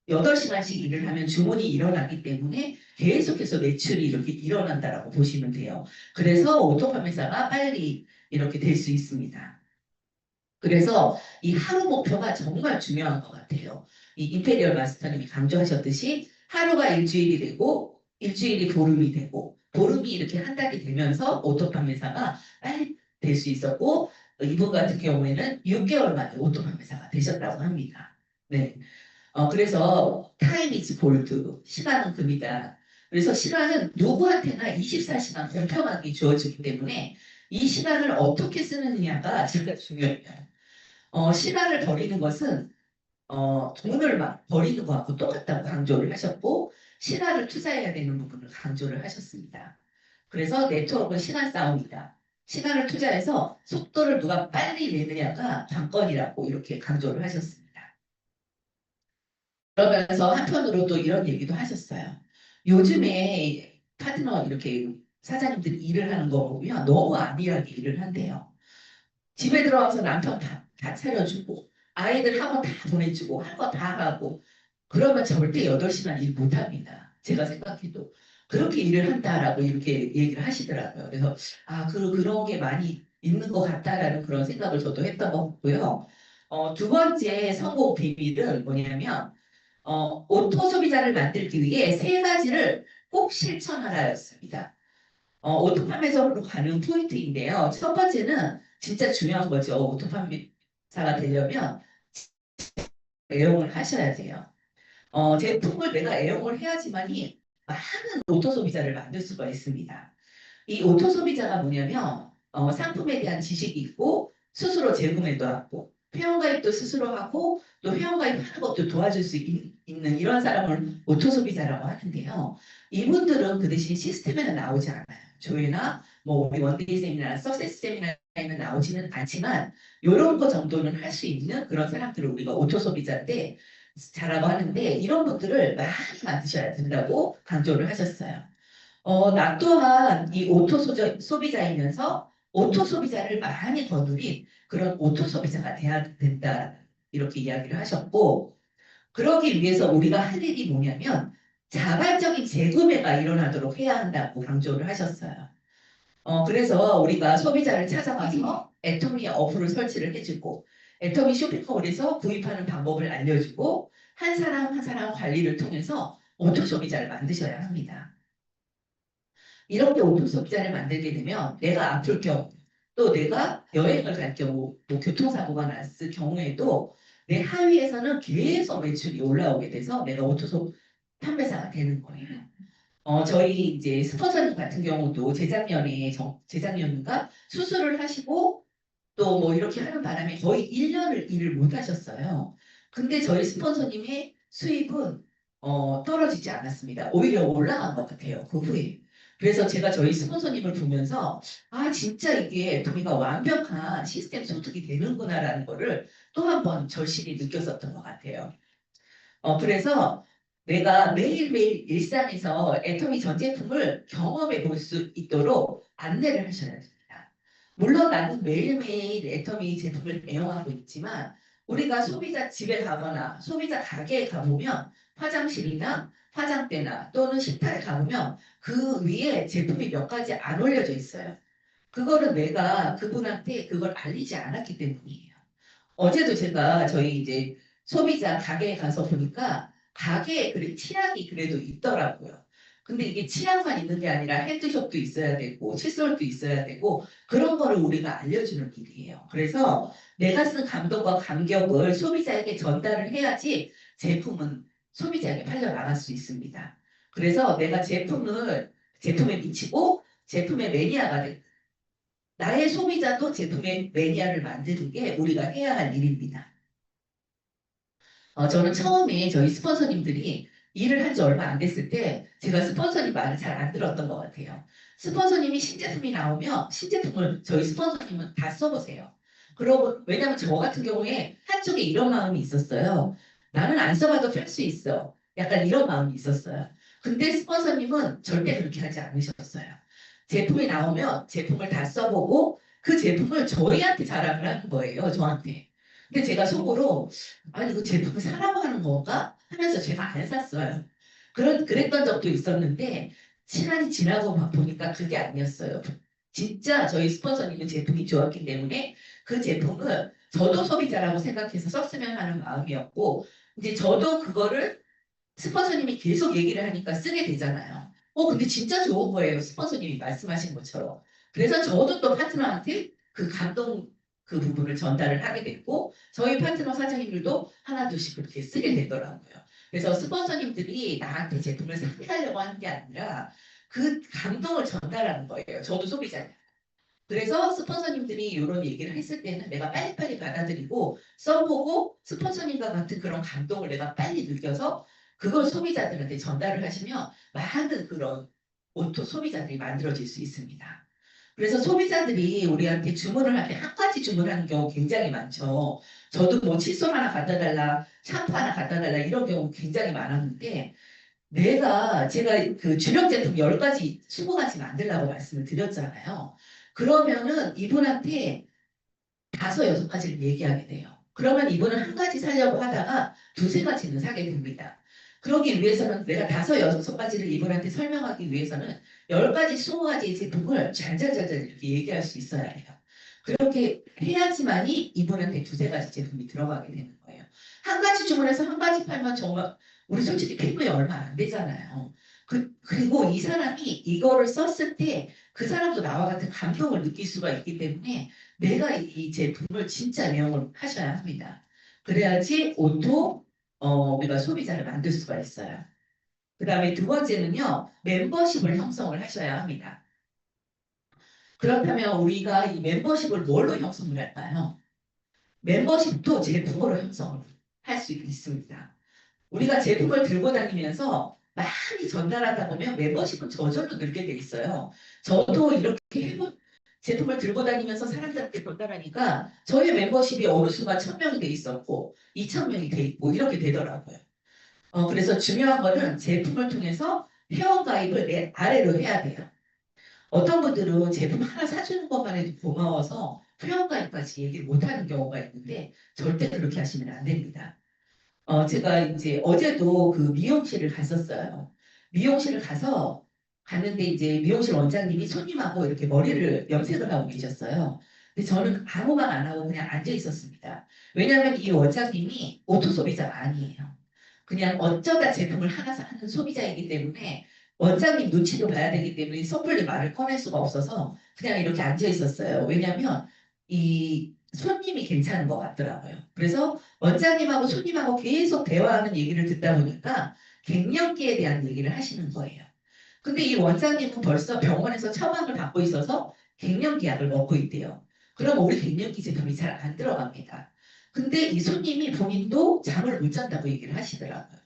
8시간씩 일을 하면 주문이 일어나기 때문에 계속해서 매출이 이렇게 일어난다라고 보시면 돼요. 그래서 오토팜 회사가 빨리 이렇게 될 수 있습니다. 그래서 이 하루 목표가 정말 중요한 것 같아요. 이 임페리얼 마스터님이 강조하셨듯이 하루가 일주일이 되고 일주일이 보름이 되고 보름이 이렇게 한 달이 되면서 오토팜 회사가 빨리 될 수 있었고 이분 같은 경우에는 6개월 만에 오토팜 회사가 되셨다고 합니다. 네. 그래서 타임 이즈 골드, 시간은 금이다. 그래서 시간은 누구한테나 24시간 공평하게 주어지기 때문에 이 시간을 어떻게 쓰느냐가 진짜 중요해요. 시간을 버리는 것은 돈을 막 버리는 것하고 똑같다고 강조를 하셨고 시간을 투자해야 되는 부분을 강조를 하셨습니다. 그래서 네트워크는 시간 싸움이다. 시간을 투자해서 속도를 누가 빨리 내느냐가 관건이라고 이렇게 강조를 하셨습니다. 그러면서 한편으로 또 이런 얘기도 하셨어요. 요즘에 파트너 이렇게 사장님들이 일을 하는 거 보면 너무 안일하게 일을 한대요. 집에 들어와서 남편 다 차려주고 아이들 학원 다 보내주고 할 거 다 하고 그러면 절대 8시간 일 못합니다. 제가 생각해도 그렇게 일을 한다라고 이렇게 얘기를 하시더라고요. 그래서 그런 게 많이 있는 것 같다라는 그런 생각을 저도 했던 것 같고요. 두 번째 성공 비밀은 뭐냐면 오토 소비자를 만들기 위해 3가지를 꼭 실천하라였습니다. 오토판매사로 가는 포인트인데요. 첫 번째는 진짜 중요한 거죠. 오토판매사가 되려면 애용을 하셔야 돼요. 제품을 내가 애용을 해야지만이 많은 오토 소비자를 만들 수가 있습니다. 이 오토 소비자가 뭐냐면 상품에 대한 지식이 있고 스스로 재구매도 하고 회원가입도 스스로 하고 또 회원가입하는 것도 도와줄 수 있는 이런 사람을 오토 소비자라고 하는데요. 이분들은 그 대신 시스템에는 나오지 않아요. 조회나 뭐 우리 원데이 세미나, 석세스 세미나에는 나오지는 않지만 이런 거 정도는 할 수 있는 그런 사람들을 우리가 오토 소비자인데 자라고 하는데 이런 분들을 많이 만드셔야 된다고 강조를 하셨어요. 나 또한 이 소비자이면서 오토 소비자를 많이 거느린 그런 오토 소비자가 돼야 된다. 이렇게 이야기를 하셨고, 그러기 위해서 우리가 할 일이 뭐냐면 자발적인 재구매가 일어나도록 해야 한다고 강조를 하셨어요. 그래서 우리가 소비자를 찾아가서 애터미 어플을 설치를 해주고, 애터미 쇼핑몰에서 구입하는 방법을 알려주고 한 사람 한 사람 관리를 통해서 오토 소비자를 만드셔야 합니다. 이렇게 오토 소비자를 만들게 되면 내가 아플 경우 또 내가 여행을 갈 경우 뭐 교통사고가 났을 경우에도 내 하위에서는 계속 매출이 올라오게 돼서 내가 오토소 판매사가 되는 거예요. 저희 이제 스폰서님 같은 경우도 재작년인가 수술을 하시고 또 뭐 이렇게 하는 바람에 거의 1년을 일을 못 하셨어요. 근데 저희 스폰서님의 수입은 떨어지지 않았습니다. 오히려 올라간 것 같아요. 그 후에. 그래서 제가 저희 스폰서님을 보면서 아 진짜 이게 저희가 완벽한 시스템 소득이 되는구나라는 거를 또 한 번 절실히 느꼈었던 것 같아요. 그래서 내가 매일매일 일상에서 애터미 전 제품을 경험해 볼 수 있도록 안내를 하셔야 됩니다. 물론 나는 매일매일 애터미 제품을 애용하고 있지만 우리가 소비자 집에 가거나 소비자 가게에 가보면 화장실이나 화장대나 또는 식탁에 가보면 그 위에 제품이 몇 가지 안 올려져 있어요. 그거는 내가 그분한테 그걸 알리지 않았기 때문이에요. 어제도 제가 저희 이제 소비자 가게에 가서 보니까 가게에 그래 치약이 그래도 있더라고요. 근데 이게 치약만 있는 게 아니라 핸드숍도 있어야 되고 칫솔도 있어야 되고 그런 거를 우리가 알려주는 일이에요. 그래서 내가 쓴 감동과 감격을 소비자에게 전달을 해야지 제품은 소비자에게 팔려나갈 수 있습니다. 그래서 내가 제품에 미치고 제품의 매니아가 돼 나의 소비자도 제품의 매니아를 만드는 게 우리가 해야 할 일입니다. 저는 처음에 저희 스폰서님들이 일을 한 지 얼마 안 됐을 때 제가 스폰서님 말을 잘 안 들었던 것 같아요. 스폰서님이 신제품이 나오면 신제품을 저희 스폰서님은 다 써보세요. 그러고 왜냐하면 저 같은 경우에 한쪽에 이런 마음이 있었어요. 나는 안 써봐도 팔 수 있어. 약간 이런 마음이 있었어요. 근데 스폰서님은 절대 그렇게 하지 않으셨어요. 제품이 나오면 제품을 다 써보고 그 제품을 저희한테 자랑을 하는 거예요. 저한테. 근데 제가 속으로 아니 그 제품을 사라고 하는 건가? 하면서 제가 안 샀어요. 그랬던 적도 있었는데 시간이 지나고 막 보니까 그게 아니었어요. 진짜 저희 스폰서님은 제품이 좋았기 때문에 그 제품을 저도 소비자라고 생각해서 썼으면 하는 마음이었고 이제 저도 그거를 스폰서님이 계속 얘기를 하니까 쓰게 되잖아요. 근데 진짜 좋은 거예요. 스폰서님이 말씀하신 것처럼. 그래서 저도 또 파트너한테 그 감동 그 부분을 전달을 하게 됐고 저희 파트너 사장님들도 하나 둘씩 그렇게 쓰게 되더라고요. 그래서 스폰서님들이 나한테 제품을 사게 하려고 하는 게 아니라 그 감동을 전달하는 거예요. 저도 소비자예요. 그래서 스폰서님들이 이런 얘기를 했을 때는 내가 빨리빨리 받아들이고 써보고 스폰서님과 같은 그런 감동을 내가 빨리 느껴서 그걸 소비자들한테 전달을 하시면 많은 그런 오토 소비자들이 만들어질 수 있습니다. 그래서 소비자들이 우리한테 주문을 할 때 한 가지 주문하는 경우 굉장히 많죠. 저도 뭐 칫솔 하나 갖다 달라, 샴푸 하나 갖다 달라 이런 경우 굉장히 많았는데 제가 그 주력 제품 10가지, 20가지 만들라고 말씀을 드렸잖아요. 그러면은 이분한테 5, 6가지를 얘기하게 돼요. 그러면 이분은 한 가지 사려고 하다가 2, 3가지는 사게 됩니다. 그러기 위해서는 내가 5, 6가지를 이분한테 설명하기 위해서는 10가지, 20가지의 제품을 잘잘잘잘 이렇게 얘기할 수 있어야 해요. 그렇게 해야지만이 이분한테 2, 3가지 제품이 들어가게 되는 거예요. 한 가지 주문해서 한 가지 팔면 정말 우리 솔직히 피부에 얼마 안 되잖아요. 그리고 이 사람이 이거를 썼을 때 그 사람도 나와 같은 감동을 느낄 수가 있기 때문에 내가 이 제품을 진짜 애용을 하셔야 합니다. 그래야지 우리가 소비자를 만들 수가 있어요. 그 다음에 두 번째는요, 멤버십을 형성을 하셔야 합니다. 그렇다면 우리가 이 멤버십을 뭘로 형성을 할까요? 멤버십도 제품으로 형성을 할 수 있습니다. 우리가 제품을 들고 다니면서 많이 전달하다 보면 멤버십은 저절로 늘게 돼 있어요. 저도 이렇게 제품을 들고 다니면서 사람들한테 전달하니까 저희 멤버십이 어느 순간 1,000명이 돼 있었고 2,000명이 돼 있고 이렇게 되더라고요. 그래서 중요한 거는 제품을 통해서 회원가입을 내 아래로 해야 돼요. 어떤 분들은 제품 하나 사주는 것만 해도 고마워서 회원가입까지 얘기를 못하는 경우가 있는데 절대 그렇게 하시면 안 됩니다. 제가 이제 어제도 그 미용실을 갔었어요. 미용실을 갔는데 이제 미용실 원장님이 손님하고 이렇게 머리를 염색을 하고 계셨어요. 근데 저는 아무 말 안 하고 그냥 앉아 있었습니다. 왜냐하면 이 원장님이 오토 소비자가 아니에요. 그냥 어쩌다 제품을 하나 사는 소비자이기 때문에 원장님 눈치도 봐야 되기 때문에 섣불리 말을 꺼낼 수가 없어서 그냥 이렇게 앉아 있었어요. 왜냐하면 이 손님이 괜찮은 것 같더라고요. 그래서 원장님하고 손님하고 계속 대화하는 얘기를 듣다 보니까 갱년기에 대한 얘기를 하시는 거예요. 근데 이 원장님은 벌써 병원에서 처방을 받고 있어서 갱년기 약을 먹고 있대요. 그럼 우리 갱년기 제품이 잘 안 들어갑니다. 근데 이 손님이 본인도 잠을 못 잔다고 얘기를 하시더라고요.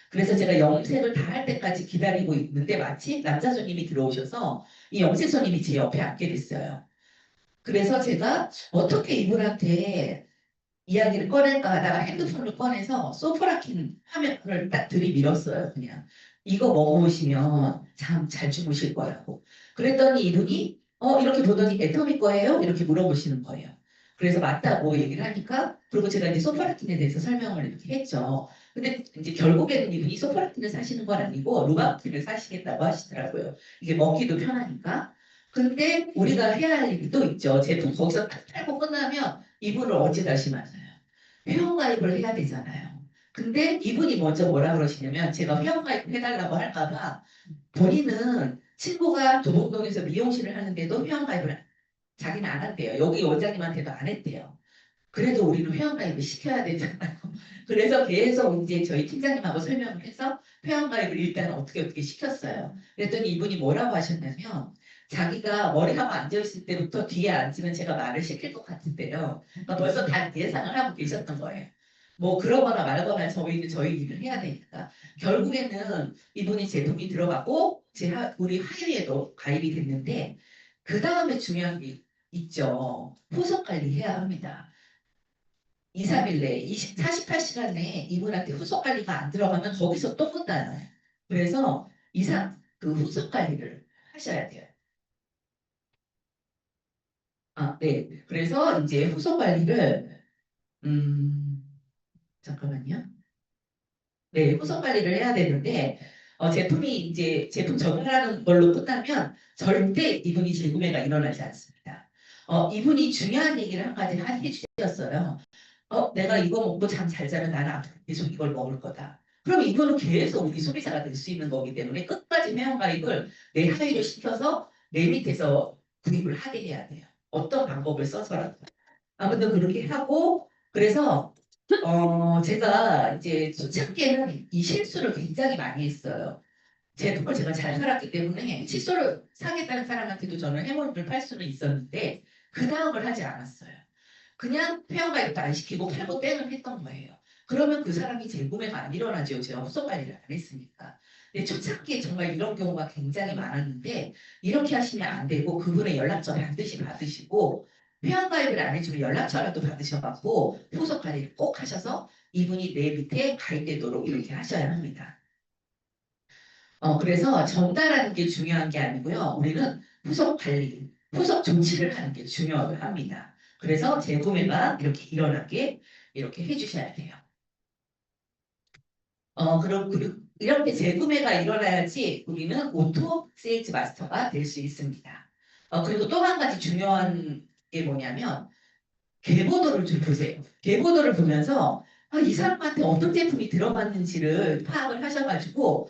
그래서 제가 염색을 다 할 때까지 기다리고 있는데 마침 남자 손님이 들어오셔서 이 염색 손님이 제 옆에 앉게 됐어요. 그래서 제가 어떻게 이분한테 이야기를 꺼낼까 하다가 핸드폰을 꺼내서 소프라킨 화면을 딱 들이밀었어요. 그냥 이거 먹어보시면 잠 잘 주무실 거라고. 그랬더니 이분이 이렇게 보더니 애터미 거예요? 이렇게 물어보시는 거예요. 그래서 맞다고 얘기를 하니까 그리고 제가 이제 소프라킨에 대해서 설명을 이렇게 했죠. 근데 이제 결국에는 이분이 소프라킨을 사시는 건 아니고 루바킨을 사시겠다고 하시더라고요. 이게 먹기도 편하니까. 근데 우리가 해야 할 일이 또 있죠. 제품 거기서 딱 팔고 끝나면 이분을 어찌 다시 만나요? 회원가입을 해야 되잖아요. 근데 이분이 먼저 뭐라 그러시냐면 제가 회원가입 해달라고 할까봐 본인은 친구가 도봉동에서 미용실을 하는데도 회원가입을 자기는 안 한대요. 여기 원장님한테도 안 했대요. 그래도 우리는 회원가입을 시켜야 되잖아요. 그래서 계속 이제 저희 팀장님하고 설명을 해서 회원가입을 일단 어떻게 시켰어요. 그랬더니 이분이 뭐라고 하셨냐면 자기가 머리하고 앉아있을 때부터 뒤에 앉으면 제가 말을 시킬 것 같은데요. 그러니까 벌써 다 예상을 하고 계셨던 거예요. 뭐 그러거나 말거나 저희는 저희 일을 해야 되니까 결국에는 이분이 제품이 들어가고 우리 화요일에도 가입이 됐는데 그 다음에 중요한 게 있죠. 후속 관리해야 합니다. 2, 3일 내에 48시간 내에 이분한테 후속 관리가 안 들어가면 거기서 또 끝나요. 그래서 그 후속 관리를 하셔야 돼요. 네. 그래서 이제 후속 관리를 음, 잠깐만요. 네, 후속 관리를 해야 되는데 제품이 이제 제품 적용하는 걸로 끝나면 절대 이분이 재구매가 일어나지 않습니다. 이분이 중요한 얘기를 한 가지 해주셨어요. 내가 이거 먹고 잠 잘 자면 나는 앞으로 계속 이걸 먹을 거다. 그럼 이거는 계속 우리 소비자가 될 수 있는 거기 때문에 끝까지 회원가입을 내 하위로 시켜서 내 밑에서 구입을 하게 해야 돼요. 어떤 방법을 써서라도. 아무튼 그렇게 하고 그래서 제가 이제 초창기에는 이 실수를 굉장히 많이 했어요. 제품을 제가 잘 살았기 때문에 칫솔을 사겠다는 사람한테도 저는 해물을 팔 수는 있었는데 그 다음을 하지 않았어요. 그냥 회원가입도 안 시키고 팔고 땡을 했던 거예요. 그러면 그 사람이 재구매가 안 일어나죠. 제가 후속 관리를 안 했으니까. 근데 초창기에 정말 이런 경우가 굉장히 많았는데 이렇게 하시면 안 되고 그분의 연락처 반드시 받으시고 회원가입을 안 해주면 연락처라도 받으셔갖고 후속 관리를 꼭 하셔서 이분이 내 밑에 가입되도록 이렇게 하셔야 합니다. 그래서 전달하는 게 중요한 게 아니고요. 우리는 후속 관리, 후속 조치를 하는 게 중요합니다. 그래서 재구매가 이렇게 일어나게 이렇게 해주셔야 돼요. 그리고 이렇게 재구매가 일어나야지 우리는 오토 세일즈 마스터가 될 수 있습니다. 그리고 또 한 가지 중요한 게 뭐냐면 계보도를 좀 보세요. 계보도를 보면서 이 사람한테 어떤 제품이 들어갔는지를 파악을 하셔가지고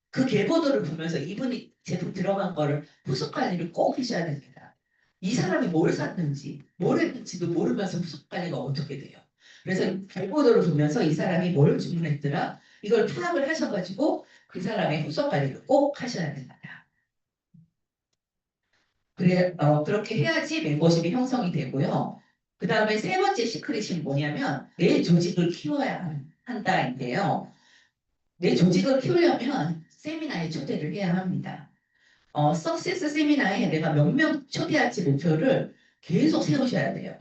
그 계보도를 보면서 이분이 제품 들어간 거를 후속 관리를 꼭 하셔야 됩니다. 이 사람이 뭘 샀는지, 뭘 했는지도 모르면서 후속 관리가 어떻게 돼요. 그래서 계보도를 보면서 이 사람이 뭘 주문했더라, 이걸 파악을 하셔가지고 그 사람의 후속 관리를 꼭 하셔야 됩니다. 그렇게 해야지 멤버십이 형성이 되고요. 그 다음에 세 번째 시크릿이 뭐냐면 내 조직을 키워야 한다인데요. 내 조직을 키우려면 세미나에 초대를 해야 합니다. 석세스 세미나에 내가 몇 명 초대할지 목표를 계속 세우셔야 돼요.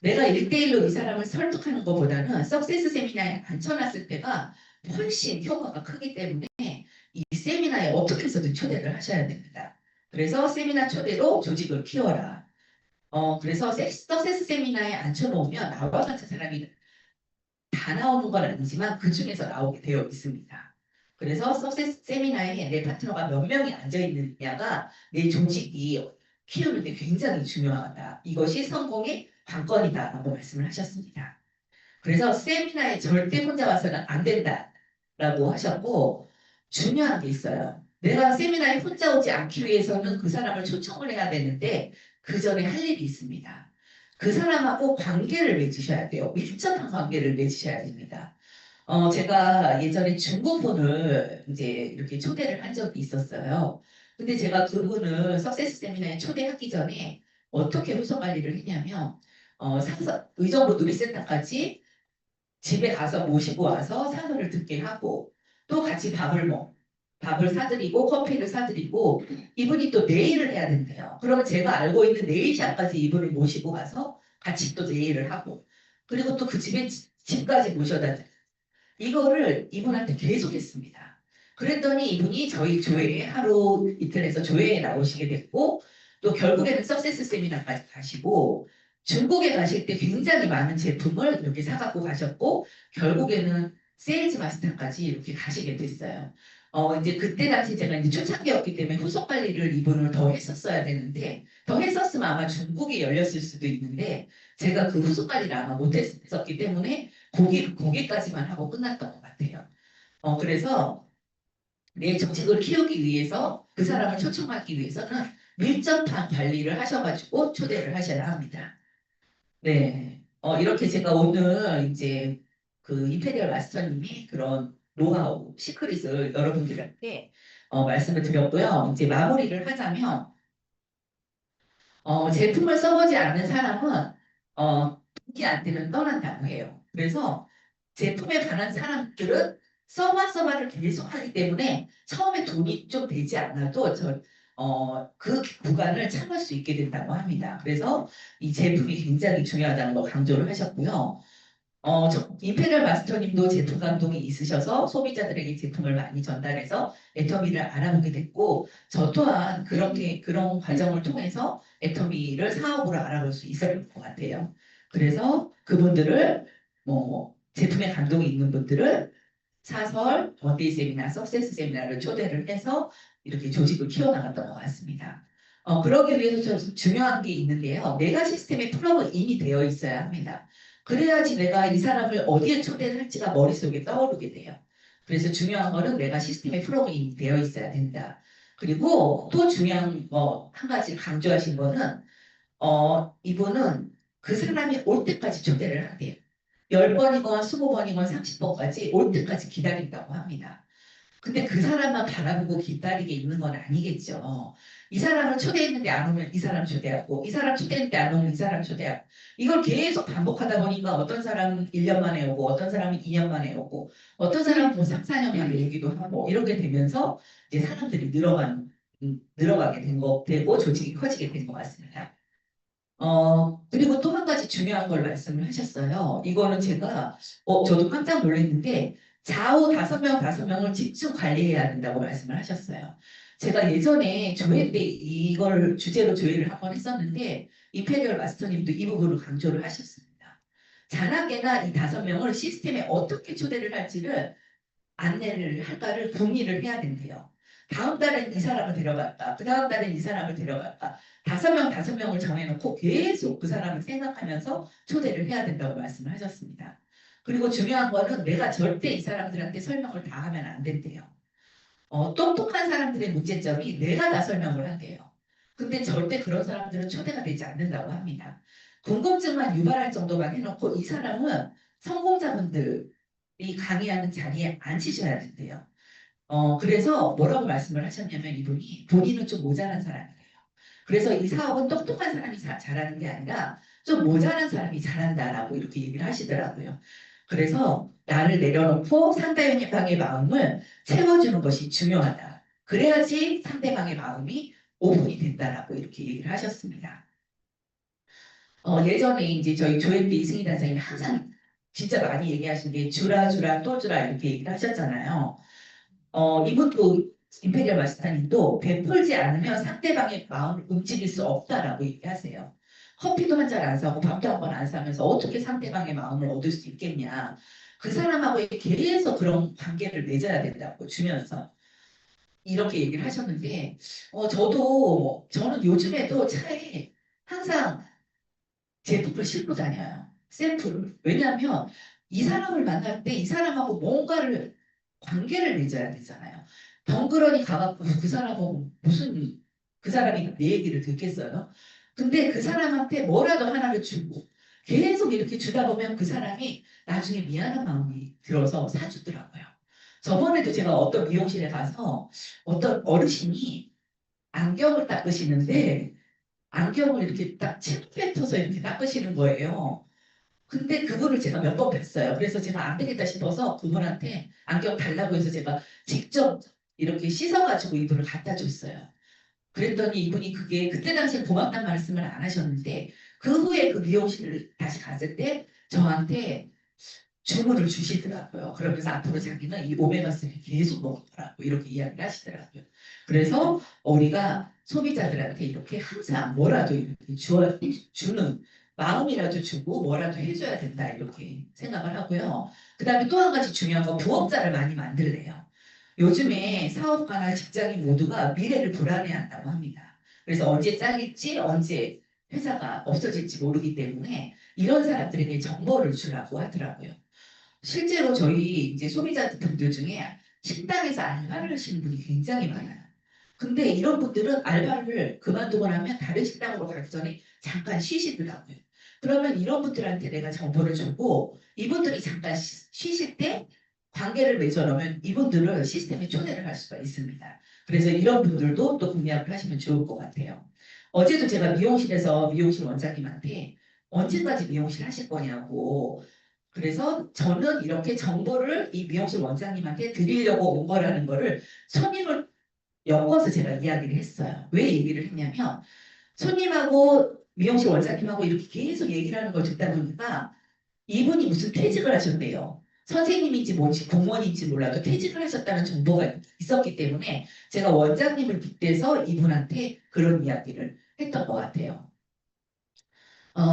내가 1대1로 이 사람을 설득하는 것보다는 석세스 세미나에 앉혀놨을 때가 훨씬 효과가 크기 때문에 이 세미나에 어떻게 해서든 초대를 하셔야 됩니다. 그래서 세미나 초대로 조직을 키워라. 그래서 석세스 세미나에 앉혀놓으면 나와 같은 사람이 다 나오는 건 아니지만 그 중에서 나오게 되어 있습니다. 그래서 석세스 세미나에 내 파트너가 몇 명이 앉아있느냐가 내 조직이 키우는데 굉장히 중요하다. 이것이 성공의 관건이다라고 말씀을 하셨습니다. 그래서 세미나에 절대 혼자 와서는 안 된다라고 하셨고 중요한 게 있어요. 내가 세미나에 혼자 오지 않기 위해서는 그 사람을 초청을 해야 되는데 그 전에 할 일이 있습니다. 그 사람하고 관계를 맺으셔야 돼요. 밀접한 관계를 맺으셔야 됩니다. 제가 예전에 중국분을 이제 이렇게 초대를 한 적이 있었어요. 근데 제가 그분을 석세스 세미나에 초대하기 전에 어떻게 후속 관리를 했냐면, 의정부 누리센터까지 집에 가서 모시고 와서 사설을 듣게 하고, 또 같이 밥을 사드리고, 커피를 사드리고, 이분이 또 네일을 해야 된대요. 그러면 제가 알고 있는 네일샵까지 이분을 모시고 가서 같이 또 네일을 하고, 그리고 또 그 집까지 모셔다 이거를 이분한테 계속 했습니다. 그랬더니 이분이 저희 조회에 하루 이틀 해서 조회에 나오시게 됐고 또 결국에는 석세스 세미나까지 가시고 중국에 가실 때 굉장히 많은 제품을 이렇게 사갖고 가셨고 결국에는 세일즈 마스터까지 이렇게 가시게 됐어요. 이제 그때 당시 제가 이제 초창기였기 때문에 후속 관리를 이분을 더 했었어야 되는데 더 했었으면 아마 중국이 열렸을 수도 있는데 제가 그 후속 관리를 아마 못했었기 때문에 거기까지만 하고 끝났던 것 같아요. 그래서 내 정책을 키우기 위해서 그 사람을 초청하기 위해서는 밀접한 관리를 하셔가지고 초대를 하셔야 합니다. 네. 이렇게 제가 오늘 이제 그 임페리얼 마스터님이 그런 노하우, 시크릿을 여러분들한테 말씀을 드렸고요. 이제 마무리를 하자면 제품을 써보지 않는 사람은 돈이 안 되면 떠난다고 해요. 그래서 제품에 관한 사람들은 써봐를 계속 하기 때문에 처음에 돈이 좀 되지 않아도 그 구간을 참을 수 있게 된다고 합니다. 그래서 이 제품이 굉장히 중요하다는 거 강조를 하셨고요. 임페리얼 마스터님도 제품 감동이 있으셔서 소비자들에게 제품을 많이 전달해서 애터미를 알아보게 됐고, 저 또한 그런 과정을 통해서 애터미를 사업으로 알아볼 수 있었을 것 같아요. 그래서 그분들을, 제품에 감동이 있는 분들을 사설, 원데이 세미나, 석세스 세미나를 초대를 해서 이렇게 조직을 키워나갔던 것 같습니다. 그러기 위해서 좀 중요한 게 있는데요. 내가 시스템에 플러그인이 되어 있어야 합니다. 그래야지 내가 이 사람을 어디에 초대를 할지가 머릿속에 떠오르게 돼요. 그래서 중요한 거는 내가 시스템에 플러그인이 되어 있어야 된다. 그리고 또 중요한 거 한 가지 강조하신 거는 이분은 그 사람이 올 때까지 초대를 하대요. 10번이건 20번이건 30번까지 올 때까지 기다린다고 합니다. 근데 그 사람만 바라보고 기다리게 있는 건 아니겠죠. 이 사람을 초대했는데 안 오면 이 사람 초대하고, 이 사람 초대했는데 안 오면 이 사람 초대하고, 이걸 계속 반복하다 보니까 어떤 사람은 1년 만에 오고, 어떤 사람은 2년 만에 오고, 어떤 사람은 뭐 3, 4년 만에 오기도 하고, 이렇게 되면서 이제 사람들이 늘어가게 되고, 조직이 커지게 된 것 같습니다. 그리고 또 한 가지 중요한 걸 말씀을 하셨어요. 이거는 제가, 저도 깜짝 놀랐는데, 좌우 5명, 5명을 집중 관리해야 된다고 말씀을 하셨어요. 제가 예전에 조회 때 이걸 주제로 조회를 한 번 했었는데, 임페리얼 마스터님도 이 부분을 강조를 하셨습니다. 자나깨나 이 5명을 시스템에 어떻게 초대를 할지를 안내를 할까를 궁리를 해야 된대요. 다음 달엔 이 사람을 데려갈까? 그 다음 달엔 이 사람을 데려갈까? 5명을 정해놓고 계속 그 사람을 생각하면서 초대를 해야 된다고 말씀을 하셨습니다. 그리고 중요한 거는 내가 절대 이 사람들한테 설명을 다 하면 안 된대요. 똑똑한 사람들의 문제점이 내가 다 설명을 한대요. 근데 절대 그런 사람들은 초대가 되지 않는다고 합니다. 궁금증만 유발할 정도만 해놓고 이 사람은 성공자분들이 강의하는 자리에 앉히셔야 된대요. 그래서 뭐라고 말씀을 하셨냐면 이분이 본인은 좀 모자란 사람이에요. 그래서 이 사업은 똑똑한 사람이 잘하는 게 아니라 좀 모자란 사람이 잘한다라고 이렇게 얘기를 하시더라고요. 그래서 나를 내려놓고 상대방의 마음을 채워주는 것이 중요하다. 그래야지 상대방의 마음이 오픈이 된다라고 이렇게 얘기를 하셨습니다. 예전에 이제 저희 조회 때 이승희 단장님이 항상 진짜 많이 얘기하신 게 주라 주라 또 주라 이렇게 얘기를 하셨잖아요. 이분도 임페리얼 마스터님도 베풀지 않으면 상대방의 마음을 움직일 수 없다라고 얘기하세요. 커피도 한 잔 안 사고 밥도 한 번 안 사면서 어떻게 상대방의 마음을 얻을 수 있겠냐. 그 사람하고 계속 그런 관계를 맺어야 된다고 주면서. 이렇게 얘기를 하셨는데, 저는 요즘에도 차에 항상 제품을 싣고 다녀요. 샘플을. 왜냐하면 이 사람을 만날 때 이 사람하고 뭔가를 관계를 맺어야 되잖아요. 덩그러니 가갖고 그 사람하고 무슨 그 사람이 내 얘기를 듣겠어요? 근데 그 사람한테 뭐라도 하나를 주고 계속 이렇게 주다 보면 그 사람이 나중에 미안한 마음이 들어서 사주더라고요. 저번에도 제가 어떤 미용실에 가서 어떤 어르신이 안경을 닦으시는데 안경을 이렇게 딱 침뱉어서 이렇게 닦으시는 거예요. 근데 그분을 제가 몇 번 뵀어요. 그래서 제가 안 되겠다 싶어서 그분한테 안경 달라고 해서 제가 직접 이렇게 씻어가지고 이분을 갖다 줬어요. 그랬더니 이분이 그게 그때 당시에 고맙다는 말씀을 안 하셨는데 그 후에 그 미용실을 다시 갔을 때 저한테 주문을 주시더라고요. 그러면서 앞으로 자기는 이 오메가3를 계속 먹더라고 이렇게 이야기를 하시더라고요. 그래서 우리가 소비자들한테 이렇게 항상 뭐라도 이렇게 주는 마음이라도 주고 뭐라도 해줘야 된다 이렇게 생각을 하고요. 그 다음에 또 한 가지 중요한 건 부업자를 많이 만들래요. 요즘에 사업가나 직장인 모두가 미래를 불안해한다고 합니다. 그래서 언제 잘릴지 언제 회사가 없어질지 모르기 때문에 이런 사람들에게 정보를 주라고 하더라고요. 실제로 저희 이제 소비자분들 중에 식당에서 알바를 하시는 분이 굉장히 많아요. 근데 이런 분들은 알바를 그만두고 나면 다른 식당으로 가기 전에 잠깐 쉬시더라고요. 그러면 이런 분들한테 내가 정보를 주고 이분들이 잠깐 쉬실 때 관계를 맺어놓으면 이분들을 시스템에 초대를 할 수가 있습니다. 그래서 이런 분들도 또 공략을 하시면 좋을 것 같아요. 어제도 제가 미용실에서 미용실 원장님한테 언제까지 미용실 하실 거냐고 그래서 저는 이렇게 정보를 이 미용실 원장님한테 드리려고 온 거라는 거를 손님을 엮어서 제가 이야기를 했어요. 왜 얘기를 했냐면 손님하고 미용실 원장님하고 이렇게 계속 얘기를 하는 걸 듣다 보니까 이분이 무슨 퇴직을 하셨대요. 선생님인지 뭔지 공무원인지 몰라도 퇴직을 하셨다는 정보가 있었기 때문에 제가 원장님을 빗대서 이분한테 그런 이야기를 했던 것 같아요.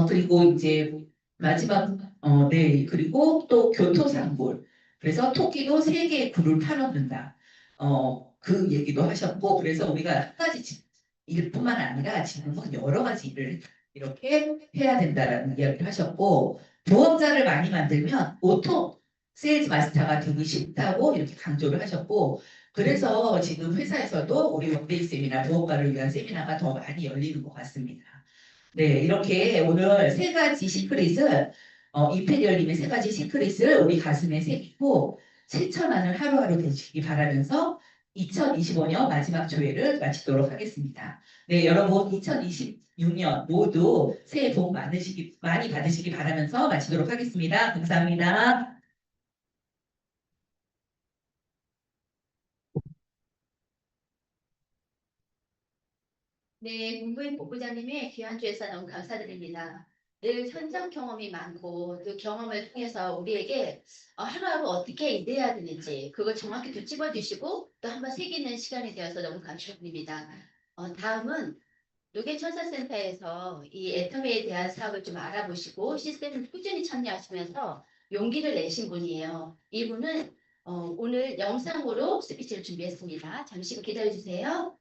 그리고 이제 마지막, 네. 그리고 또 교토산골. 그래서 토끼도 세 개의 굴을 파놓는다. 그 얘기도 하셨고, 그래서 우리가 한 가지 일뿐만 아니라 지금은 여러 가지 일을 이렇게 해야 된다라는 이야기를 하셨고, 부업자를 많이 만들면 오토 세일즈 마스터가 되기 쉽다고 이렇게 강조를 하셨고, 그래서 지금 회사에서도 우리 원데이 세미나, 부업가를 위한 세미나가 더 많이 열리는 것 같습니다. 네, 이렇게 오늘 세 가지 시크릿을, 이페리얼님의 세 가지 시크릿을 우리 가슴에 새기고 실천하는 하루하루 되시기 바라면서 2025년 마지막 조회를 마치도록 하겠습니다. 네, 여러분 2026년 모두 새해 복 많이 받으시기 바라면서 마치도록 하겠습니다. 감사합니다. 네, 문부인 본부장님의 귀한 주에서 너무 감사드립니다. 늘 현장 경험이 많고 그 경험을 통해서 우리에게 하루하루 어떻게 일해야 되는지 그걸 정확히 또 찝어주시고 또 한번 새기는 시간이 되어서 너무 감사드립니다. 다음은 노계천사센터에서 이 애터미에 대한 사업을 좀 알아보시고 시스템을 꾸준히 참여하시면서 용기를 내신 분이에요. 이분은 오늘 영상으로 스피치를 준비했습니다. 잠시 기다려주세요.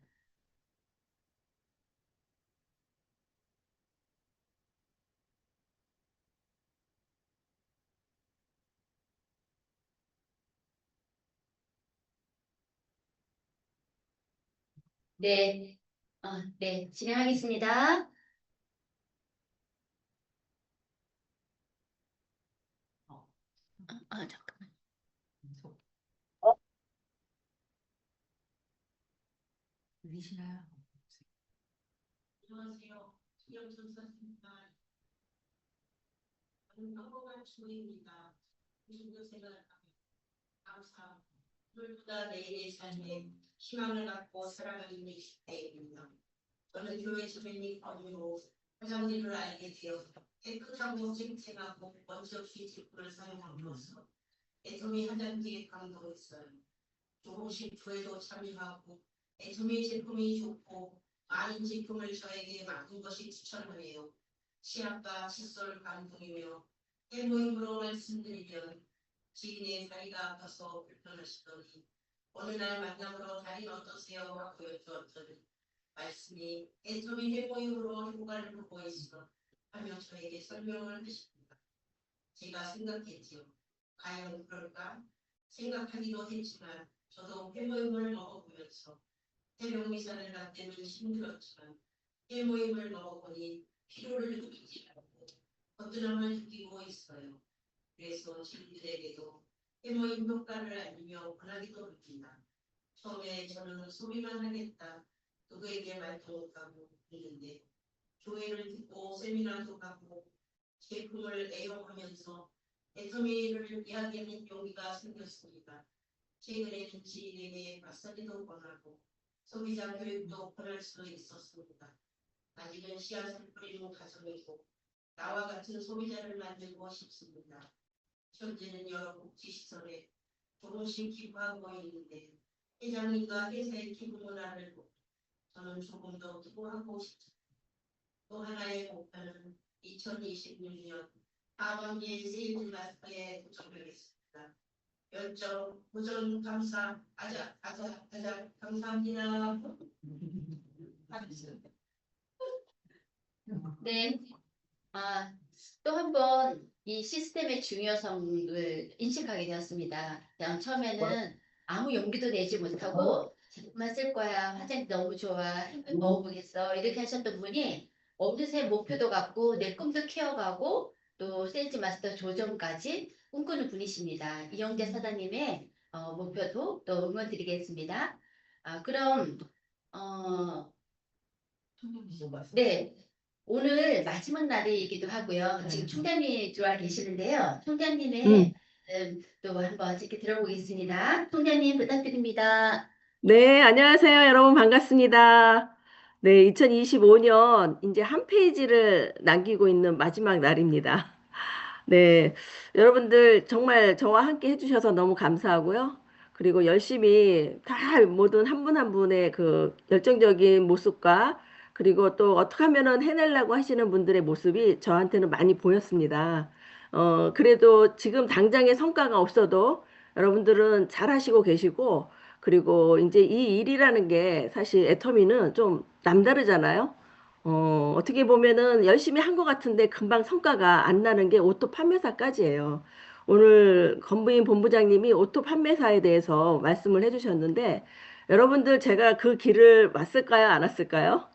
네, 네, 진행하겠습니다. 잠깐만. 들리시나요? 안녕하세요. 수영천사입니다. 저는 한국말 주입니다. 무슨 생각을 하며 항상 오늘보다 내일의 삶에 희망을 갖고 살아가는 20대입니다. 저는 교회 주변이 거리로 화장지를 알게 되어 깨끗하고 쨍쨍하고 먼지없이 제품을 사용함으로써 애터미 화장지에 감동했어요. 조금씩 교회도 참여하고 애터미 제품이 좋고 많은 제품을 저에게 맡은 것이 추천하네요. 시합과 칫솔 감동이며 해모임으로 말씀드리면 지인의 다리가 아파서 불편하시더니 어느 날 만남으로 달인 어떠세요? 하고 여쭈었더니 말씀이 애터미 회고용으로 휴가를 보고 있어 하며 저에게 설명을 하십니다. 제가 생각했지요. 과연 그럴까? 생각하기도 했지만 저도 회모임을 먹어보면서 새벽 미사를 할 때는 힘들었지만 회모임을 먹어보니 피로를 느끼지 않고 거뜬함을 느끼고 있어요. 그래서 친구들에게도 회모임 효과를 알리며 권하기도 합니다. 처음에 저는 소리만 하겠다. 누구에게 말도 못하고 있는데 교회를 듣고 세미나도 가고 제품을 애용하면서 애터미를 이야기하는 용기가 생겼습니다. 최근에는 지인에게 마사지도 권하고 소비자 교육도 권할 수 있었습니다. 아직은 씨앗을 뿌리는 과정이고 나와 같은 소비자를 만들고 싶습니다. 현재는 여러 복지시설에 조금씩 기부하고 있는데 회장님과 회사의 기부 문화를 보고 저는 조금 더 기부하고 싶습니다. 또 하나의 목표는 2026년 하반기에 세일즈 마스터에 도착하겠습니다. 열정, 도전, 감사, 아자, 감사합니다. 네. 또 한 번 이 시스템의 중요성을 인식하게 되었습니다. 그냥 처음에는 아무 용기도 내지 못하고 자꾸만 쓸 거야. 화장이 너무 좋아. 햄버거 먹어보겠어. 이렇게 하셨던 분이 어느새 목표도 갖고 내 꿈도 키워가고 또 세일즈 마스터 조정까지 꿈꾸는 분이십니다. 이영재 사장님의 목표도 또 응원드리겠습니다. 그럼 네. 오늘 마지막 날이기도 하고요. 지금 총장님 들어와 계시는데요. 총장님의 또 한번 이렇게 들어보겠습니다. 총장님 부탁드립니다. 네, 안녕하세요. 여러분 반갑습니다. 네, 2025년 이제 한 페이지를 남기고 있는 마지막 날입니다. 네, 여러분들 정말 저와 함께 해주셔서 너무 감사하고요. 그리고 열심히 다 모든 한 분 한 분의 그 열정적인 모습과 그리고 또 어떻게 하면은 해내려고 하시는 분들의 모습이 저한테는 많이 보였습니다. 그래도 지금 당장의 성과가 없어도 여러분들은 잘 하시고 계시고 그리고 이제 이 일이라는 게 사실 애터미는 좀 남다르잖아요. 어떻게 보면은 열심히 한 것 같은데 금방 성과가 안 나는 게 오토 판매사까지예요. 오늘 건부인 본부장님이 오토 판매사에 대해서 말씀을 해주셨는데 여러분들 제가 그 길을 왔을까요? 안 왔을까요?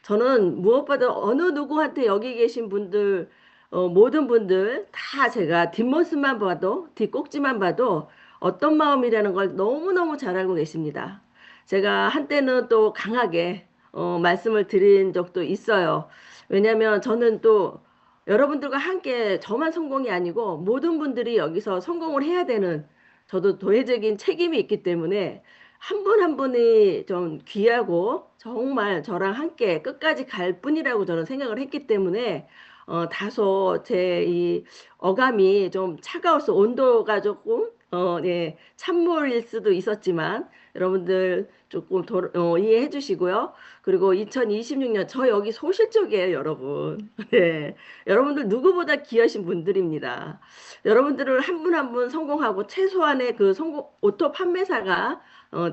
저는 무엇보다 어느 누구한테 여기 계신 분들, 모든 분들 다 제가 뒷모습만 봐도, 뒷꼭지만 봐도 어떤 마음이라는 걸 너무너무 잘 알고 계십니다. 제가 한때는 또 강하게 말씀을 드린 적도 있어요. 왜냐하면 저는 또 여러분들과 함께 저만 성공이 아니고 모든 분들이 여기서 성공을 해야 되는 저도 도회적인 책임이 있기 때문에 한 분 한 분이 좀 귀하고 정말 저랑 함께 끝까지 갈 뿐이라고 저는 생각을 했기 때문에 다소 제 이 어감이 좀 차가워서 온도가 조금 예, 찬물일 수도 있었지만 여러분들 조금 이해해 주시고요. 그리고 2026년 저 여기 소실적이에요, 여러분. 네. 여러분들 누구보다 귀하신 분들입니다. 여러분들을 한 분 한 분 성공하고 최소한의 그 성공 오토 판매사가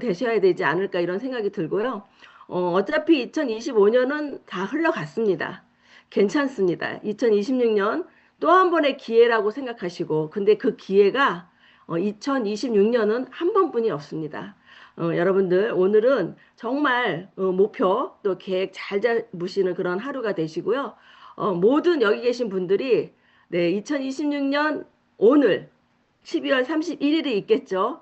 되셔야 되지 않을까 이런 생각이 들고요. 어차피 2025년은 다 흘러갔습니다. 괜찮습니다. 2026년 또 한 번의 기회라고 생각하시고, 근데 그 기회가 2026년은 한 번뿐이 없습니다. 여러분들 오늘은 정말 목표 또 계획 잘 잡으시는 그런 하루가 되시고요. 모든 여기 계신 분들이 네, 2026년 오늘 12월 31일이 있겠죠.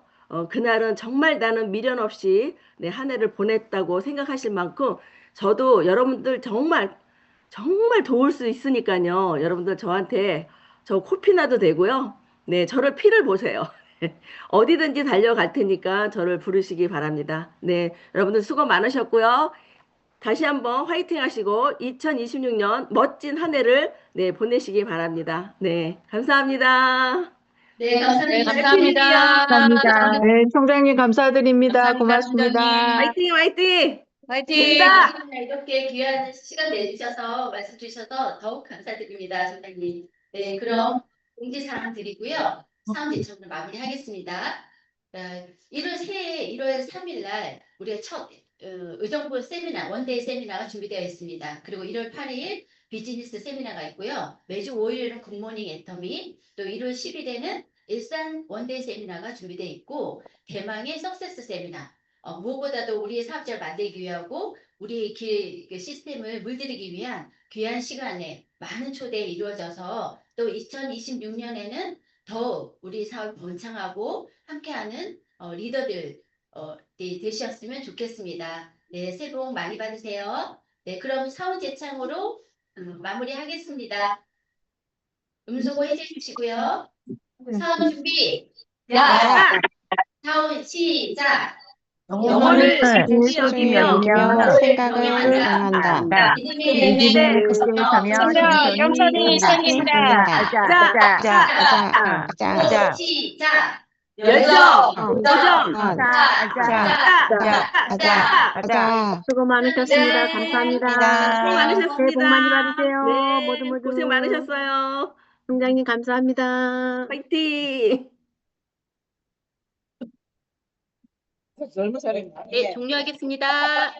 그날은 정말 나는 미련 없이 네, 한 해를 보냈다고 생각하실 만큼 저도 여러분들 정말 정말 도울 수 있으니까요. 여러분들 저한테 저 코피나도 되고요. 네, 저를 피를 보세요. 어디든지 달려갈 테니까 저를 부르시기 바랍니다. 네, 여러분들 수고 많으셨고요. 다시 한번 화이팅 하시고 2026년 멋진 한 해를 네, 보내시기 바랍니다. 네, 감사합니다. 네, 감사합니다. 감사합니다. 네, 총장님 감사드립니다. 감사합니다, 고맙습니다. 총장님. 화이팅, 화이팅! 네, 됩니다. 이렇게 귀한 시간 내주셔서 말씀 주셔서 더욱 감사드립니다, 총장님. 네, 그럼 공지사항 드리고요. 사항 제청을 마무리하겠습니다. 새해 1월 3일 날 우리의 첫 의정부 세미나, 원데이 세미나가 준비되어 있습니다. 그리고 1월 8일 비즈니스 세미나가 있고요. 매주 5일은 굿모닝 애터미, 또 1월 10일에는 일산 원데이 세미나가 준비되어 있고, 대망의 석세스 세미나, 무엇보다도 우리의 사업자를 만들기 위하고 우리의 그 시스템을 물들이기 위한 귀한 시간에 많은 초대에 이루어져서, 또 2026년에는 더욱 우리 사업을 번창하고 함께하는 리더들 되셨으면 좋겠습니다. 네, 새해 복 많이 받으세요. 네, 그럼 사후 제창으로 마무리하겠습니다. 음소거 해제 주시고요. 사후 준비. 야! 사후 시작. 영혼을 진실히 여기며 생각을 경영한다. 믿음의 열심히 사며 겸손히 살린다. 자, 시작. 열정, 도전. 수고 많으셨습니다. 네. 감사합니다. 수고 많으셨습니다. 새해 복 많이 받으세요. 네, 모두 고생 많으셨어요. 총장님 감사합니다. 파이팅! 네, 종료하겠습니다.